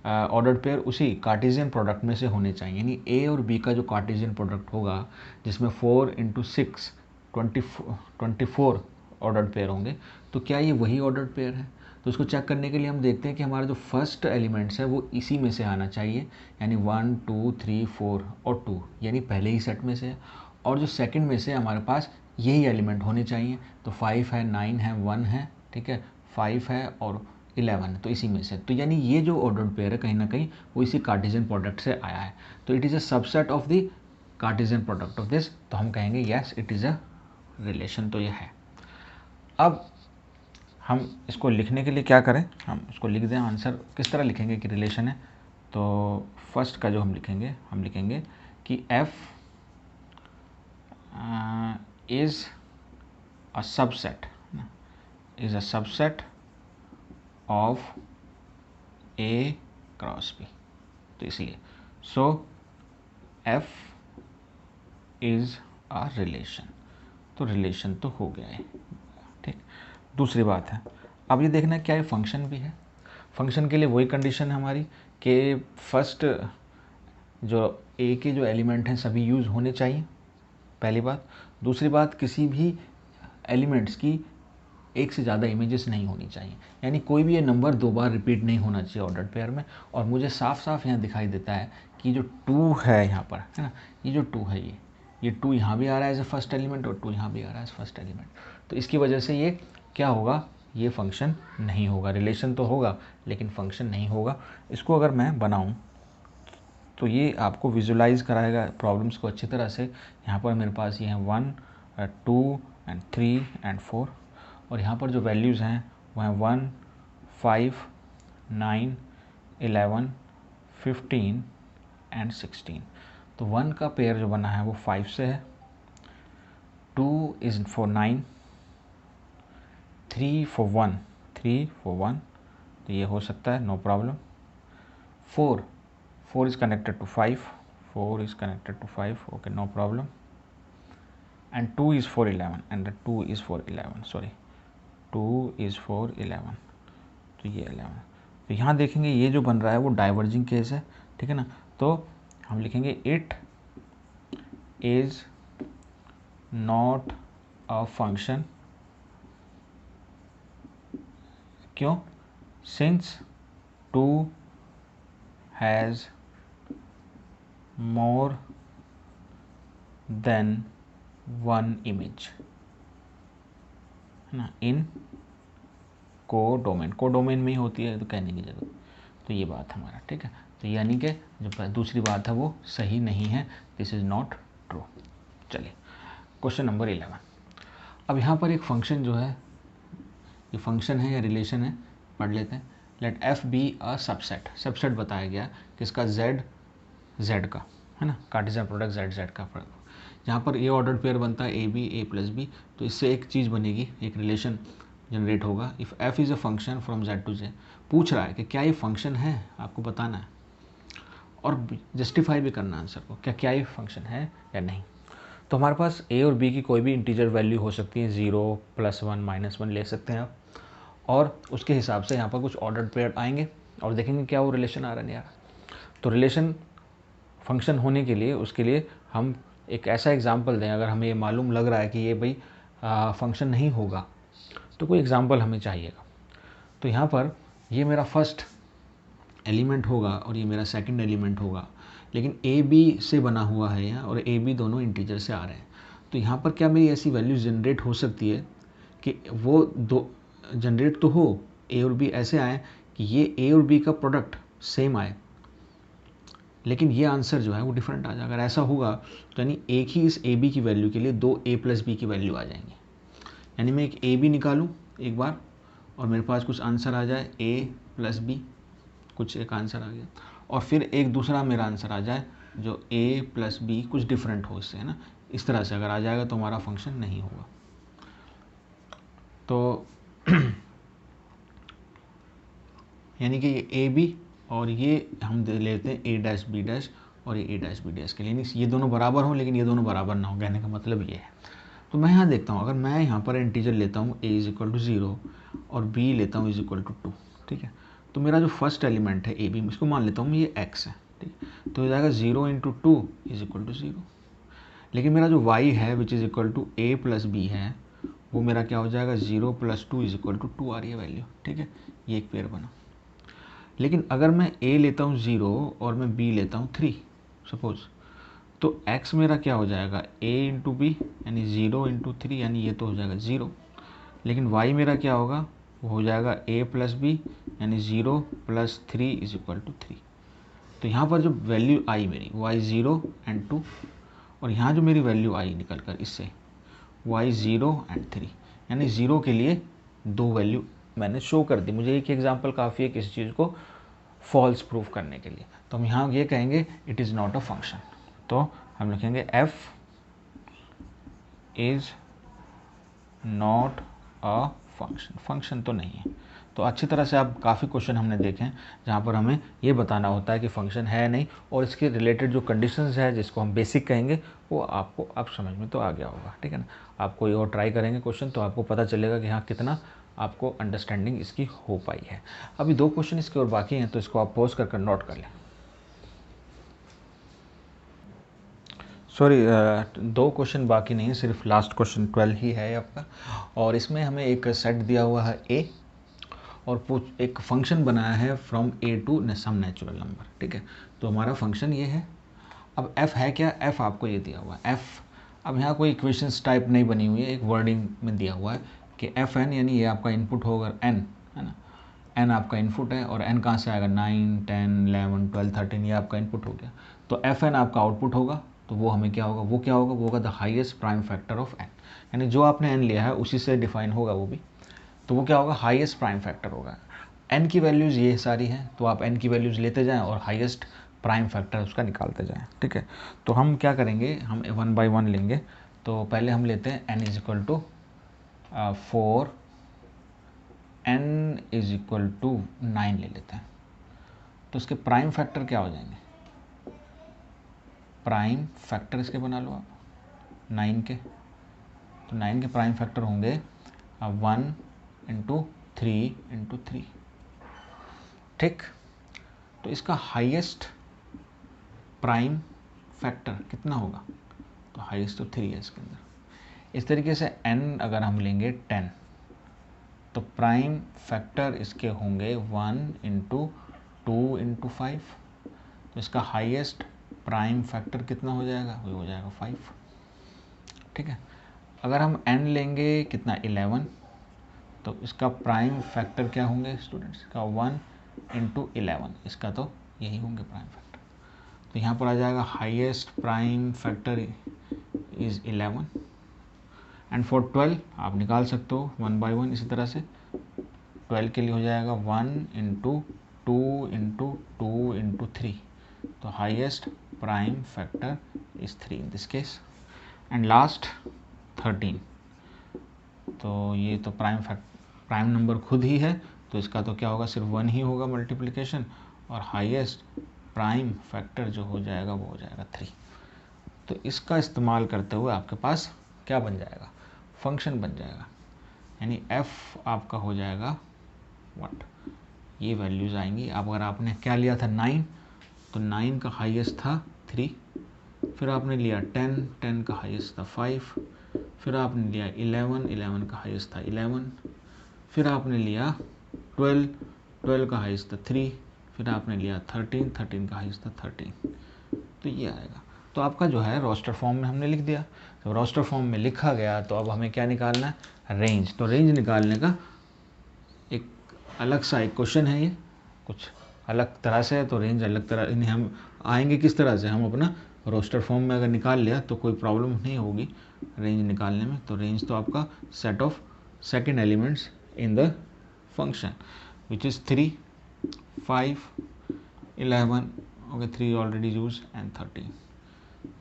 ऑर्डर्ड पेयर उसी कार्टेशियन प्रोडक्ट में से होने चाहिए। यानी ए और बी का जो कार्टेशियन प्रोडक्ट होगा, जिसमें 4 इंटू 6 24 ऑर्डर्ड पेयर होंगे, तो क्या ये वही ऑर्डर्ड पेयर है। तो उसको चेक करने के लिए हम देखते हैं कि हमारा जो फर्स्ट एलिमेंट्स है वो इसी में से आना चाहिए, यानी 1 2 3 4 और 2, यानी पहले ही सेट में से है। और जो सेकंड में से हमारे पास यही एलिमेंट होने चाहिए। तो 5 है, 9 है, 1 है, ठीक है, 5 है और 11 है, तो इसी में से। तो यानी ये जो ऑर्डर्ड पेयर है कहीं ना कहीं वो इसी कार्टेशियन प्रोडक्ट से आया है। तो it is a subset of the Cartesian product of this. तो हम कहेंगे yes it is a relation. तो ये है। अब हम इसको लिखने के लिए क्या करें, हम इसको लिख दें। आंसर किस तरह लिखेंगे कि रिलेशन है। तो फर्स्ट का जो हम लिखेंगे कि F is a subset of A cross B। तो इसलिए सो F is a relation। तो रिलेशन तो हो गया है, ठीक। दूसरी बात है, अब ये देखना क्या ये फंक्शन भी है। फंक्शन के लिए वही कंडीशन है हमारी कि फर्स्ट जो ए के जो एलिमेंट हैं सभी यूज़ होने चाहिए, पहली बात। दूसरी बात, किसी भी एलिमेंट्स की एक से ज़्यादा इमेजेस नहीं होनी चाहिए, यानी कोई भी ये नंबर 2 बार रिपीट नहीं होना चाहिए ऑर्डर्ड पेयर में। और मुझे साफ साफ यहाँ दिखाई देता है कि जो 2 है यहाँ पर, है ना, ये जो 2 है ये 2 यहाँ भी आ रहा है एज ए फर्स्ट एलिमेंट और 2 यहाँ भी आ रहा है एज फर्स्ट एलिमेंट। तो इसकी वजह से ये क्या होगा, ये फंक्शन नहीं होगा। रिलेशन तो होगा लेकिन फंक्शन नहीं होगा। इसको अगर मैं बनाऊँ तो ये आपको विजुलाइज कराएगा प्रॉब्लम्स को अच्छी तरह से। यहाँ पर मेरे पास ये हैं 1 2 एंड 3 एंड 4 और यहाँ पर जो वैल्यूज़ हैं वो हैं 1 5 9 11 15 एंड 16। तो 1 का पेयर जो बना है वो 5 से है, 2 इज़ फॉर 9, 3 फॉर 1, तो ये हो सकता है, no problem. 4 is connected to 5, 4 is connected to 5, okay, no problem. And 2 is for 11 and the 2 is for 11, sorry, 2 is for 11, तो ये 11। तो यहाँ देखेंगे ये जो बन रहा है वो डाइवर्जिंग केस है, ठीक है ना। तो हम लिखेंगे it is not a function, क्यों? Since 2 has more than 1 image, है ना, इन कोडोमेन में ही होती है, तो कहने की जरूरत। तो ये बात हमारा ठीक है। तो यानी कि जो दूसरी बात है वो सही नहीं है, दिस इज़ नॉट ट्रू। चलिए क्वेश्चन नंबर 11। अब यहाँ पर एक फंक्शन जो है, ये फंक्शन है या रिलेशन है, पढ़ लेते हैं। Let f be a subset, subset बताया गया किसका? जेड का, है ना, कार्टेशियन प्रोडक्ट जेड का प्रोडक्ट। जहाँ पर ए ऑर्डर पेयर बनता है ए प्लस बी, तो इससे एक चीज़ बनेगी, एक रिलेशन जनरेट होगा। If F is a function from Z to J, पूछ रहा है कि क्या ये फंक्शन है, आपको बताना है और जस्टिफाई भी करना आंसर को, क्या ये फंक्शन है या नहीं। तो हमारे पास ए और बी की कोई भी इंटीजर वैल्यू हो सकती है, 0, +1, -1 ले सकते हैं आप, और उसके हिसाब से यहाँ पर कुछ ऑर्डर पेयर आएंगे और देखेंगे क्या वो रिलेशन आ रहा है नहीं आ रहा। तो रिलेशन फंक्शन होने के लिए, उसके लिए हम एक ऐसा एग्जाम्पल दें, अगर हमें ये मालूम लग रहा है कि ये भाई फंक्शन नहीं होगा, तो कोई एग्जाम्पल हमें चाहिएगा। तो यहाँ पर ये मेरा फर्स्ट एलिमेंट होगा और ये मेरा सेकंड एलिमेंट होगा, लेकिन ए बी से बना हुआ है यहाँ, और ए बी दोनों इंटीजर से आ रहे हैं। तो यहाँ पर क्या मेरी ऐसी वैल्यू जनरेट हो सकती है कि वो दो जनरेट तो हो, ए और बी ऐसे आए कि ये ए और बी का प्रोडक्ट सेम आए, लेकिन ये आंसर जो है वो डिफरेंट आ जाए। अगर ऐसा होगा तो यानी एक ही इस ए बी की वैल्यू के लिए 2 ए प्लस बी की वैल्यू आ जाएंगी। यानी मैं एक ए बी निकालूँ एक बार और मेरे पास कुछ आंसर आ जाए ए प्लस बी, कुछ एक आंसर आ गया, और फिर एक दूसरा मेरा आंसर आ जाए जो ए प्लस बी कुछ डिफरेंट हो इससे, है ना। इस तरह से अगर आ जाएगा तो हमारा फंक्शन नहीं होगा। तो यानी कि ये ए बी और ये हम दे लेते हैं ए डैश बी डैश और ये ए डैश बी डैश के लिए, यानी ये दोनों बराबर हों लेकिन ये दोनों बराबर ना हो, कहने का मतलब ये है। तो मैं यहाँ देखता हूँ, अगर मैं यहाँ पर इंटीजर लेता हूँ a इज इक्वल टू 0 और b लेता हूँ इज इक्वल टू 2, ठीक है। तो मेरा जो फर्स्ट एलिमेंट है ए बी, इसको मान लेता हूँ मैं ये x है, ठीक है। तो हो जाएगा 0 इंटू 2 इज इक्वल टू 0। लेकिन मेरा जो y है which is equal to a plus b है, वो मेरा क्या हो जाएगा 0 प्लस 2 इज इक्वल टू 2 आ रही है वैल्यू, ठीक है। ये एक पेयर बना। लेकिन अगर मैं a लेता हूँ 0 और मैं b लेता हूँ 3 सपोज, तो x मेरा क्या हो जाएगा a इंटू बी, यानी 0 इंटू 3, यानी ये तो हो जाएगा 0। लेकिन y मेरा क्या होगा, वो हो जाएगा a प्लस बी, यानी 0 प्लस 3 इज इक्वल टू 3। तो यहाँ पर जो वैल्यू आई मेरी y 0 एंड 2, और यहाँ जो मेरी वैल्यू आई निकल कर इससे y 0 एंड 3, यानी 0 के लिए 2 वैल्यू मैंने शो कर दी। मुझे एक एग्जाम्पल काफ़ी है किसी चीज़ को फॉल्स प्रूफ करने के लिए। तो हम यहाँ ये कहेंगे it is not a function. तो हम लिखेंगे f is not a function, function तो नहीं है। तो अच्छी तरह से आप काफ़ी क्वेश्चन हमने देखे हैं जहाँ पर हमें ये बताना होता है कि फंक्शन है नहीं, और इसके रिलेटेड जो कंडीशंस है जिसको हम बेसिक कहेंगे वो आपको अब समझ में तो आ गया होगा, ठीक है ना। आप कोई और ट्राई करेंगे क्वेश्चन तो आपको पता चलेगा कि हाँ कितना आपको अंडरस्टैंडिंग इसकी हो पाई है। अभी 2 क्वेश्चन इसके और बाकी हैं, तो इसको आप पॉज कर नोट कर लें। सॉरी, 2 क्वेश्चन बाकी नहीं है, सिर्फ लास्ट क्वेश्चन 12 ही है आपका। और इसमें हमें एक सेट दिया हुआ है ए, और एक फंक्शन बनाया है from a to some natural number, ठीक है। तो हमारा फंक्शन ये है। अब एफ़ है क्या, एफ़ आपको ये दिया हुआ है एफ़। अब यहाँ कोई इक्वेशंस टाइप नहीं बनी हुई है, एक वर्डिंग में दिया हुआ है कि एफ एन, यानी ये आपका इनपुट होगा एन, है ना। एन आपका इनपुट है, और एन कहाँ से आएगा 9, 10, 11, 12, 13, ये आपका इनपुट हो गया। तो एफ एन आपका आउटपुट होगा, तो वो हमें क्या होगा, वो क्या होगा, वो होगा the highest prime factor of n, यानी जो आपने एन लिया है उसी से डिफाइन होगा वो भी। तो वो क्या होगा, हाईएस्ट प्राइम फैक्टर होगा। एन की वैल्यूज़ ये सारी हैं, तो आप एन की वैल्यूज़ लेते जाएं और हाईएस्ट प्राइम फैक्टर उसका निकालते जाएं, ठीक है। तो हम क्या करेंगे, हम 1 बाय 1 लेंगे। तो पहले हम लेते हैं n is equal to 4, n is equal to 9 ले लेते हैं। तो उसके प्राइम फैक्टर क्या हो जाएंगे, प्राइम फैक्टर इसके बना लो आप 9 के। तो 9 के प्राइम फैक्टर होंगे 1 इंटू 3 इंटू 3, ठीक। तो इसका हाईएस्ट प्राइम फैक्टर कितना होगा, तो हाईएस्ट तो 3 है इसके अंदर। इस तरीके से n अगर हम लेंगे 10 तो प्राइम फैक्टर इसके होंगे 1 इंटू 2 इंटू 5, तो इसका हाईएस्ट प्राइम फैक्टर कितना हो जाएगा, वो हो जाएगा 5। ठीक है, अगर हम n लेंगे कितना 11 तो इसका प्राइम फैक्टर क्या होंगे स्टूडेंट्स, का 1 इंटू 11, इसका तो यही होंगे प्राइम फैक्टर। तो यहाँ पर आ जाएगा highest prime factor is 11 and for 12 आप निकाल सकते हो 1 बाई 1। इसी तरह से 12 के लिए हो जाएगा 1 इंटू 2 इंटू 2 इंटू 3, तो highest prime factor is 3 in this case. And last 13, तो ये तो प्राइम नंबर खुद ही है, तो इसका तो क्या होगा, सिर्फ 1 ही होगा मल्टीप्लिकेशन, और हाईएस्ट प्राइम फैक्टर जो हो जाएगा वो हो जाएगा 3। तो इसका इस्तेमाल करते हुए आपके पास क्या बन जाएगा, फंक्शन बन जाएगा, यानी f आपका हो जाएगा व्हाट, ये वैल्यूज़ आएंगी। अब अगर आपने क्या लिया था 9, तो 9 का हाईएस्ट था 3, फिर आपने लिया 10, 10 का हाईएस्ट था 5, फिर आपने लिया 11, 11 का हाईएस्ट था 11, फिर आपने लिया 12, 12 का हाईएस्ट था 3, फिर आपने लिया 13, 13 का हाईएस्ट था 13। तो ये आएगा। तो आपका जो है रोस्टर फॉर्म में हमने लिख दिया। जब रोस्टर फॉर्म में लिखा गया तो अब हमें क्या निकालना है, रेंज। तो रेंज निकालने का एक अलग सा एक क्वेश्चन है, ये कुछ अलग तरह से है, तो रेंज अलग तरह इन्हें हम आएंगे किस तरह से, हम अपना रोस्टर फॉर्म में अगर निकाल लिया तो कोई प्रॉब्लम नहीं होगी रेंज निकालने में। तो रेंज तो आपका set of second elements in the function which is 3, 5, 11, okay 3 already use and 13,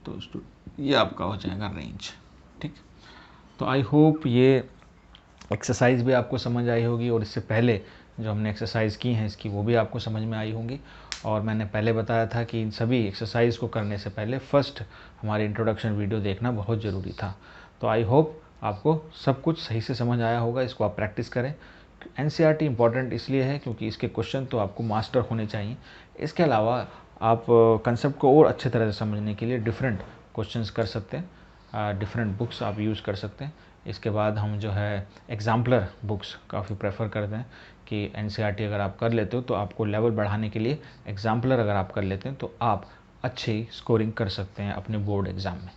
तो ये आपका हो जाएगा रेंज। ठीक, तो आई होप ये एक्सरसाइज भी आपको समझ आई होगी, और इससे पहले जो हमने एक्सरसाइज की हैं इसकी वो भी आपको समझ में आई होंगी। और मैंने पहले बताया था कि इन सभी एक्सरसाइज को करने से पहले फर्स्ट हमारी इंट्रोडक्शन वीडियो देखना बहुत ज़रूरी था। तो आई होप आपको सब कुछ सही से समझ आया होगा, इसको आप प्रैक्टिस करें। NCERT इम्पॉर्टेंट इसलिए है क्योंकि इसके क्वेश्चन तो आपको मास्टर होने चाहिए। इसके अलावा आप कंसेप्ट को और अच्छे तरह से समझने के लिए डिफरेंट क्वेश्चंस कर सकते हैं, डिफरेंट बुक्स आप यूज़ कर सकते हैं। इसके बाद हम जो है एग्जाम्पलर बुक्स काफ़ी प्रेफर करते हैं कि NCERT अगर आप कर लेते हो तो आपको लेवल बढ़ाने के लिए एग्जाम्पलर अगर आप कर लेते हैं तो आप अच्छी स्कोरिंग कर सकते हैं अपने बोर्ड एग्ज़ाम में।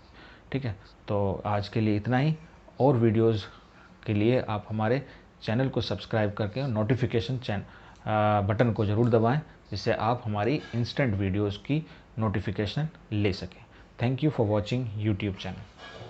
ठीक है, तो आज के लिए इतना ही। और वीडियोज़ के लिए आप हमारे चैनल को सब्सक्राइब करके नोटिफिकेशन बटन को ज़रूर दबाएं, जिससे आप हमारी इंस्टेंट वीडियोज़ की नोटिफिकेशन ले सकें। Thank you for watching YouTube channel.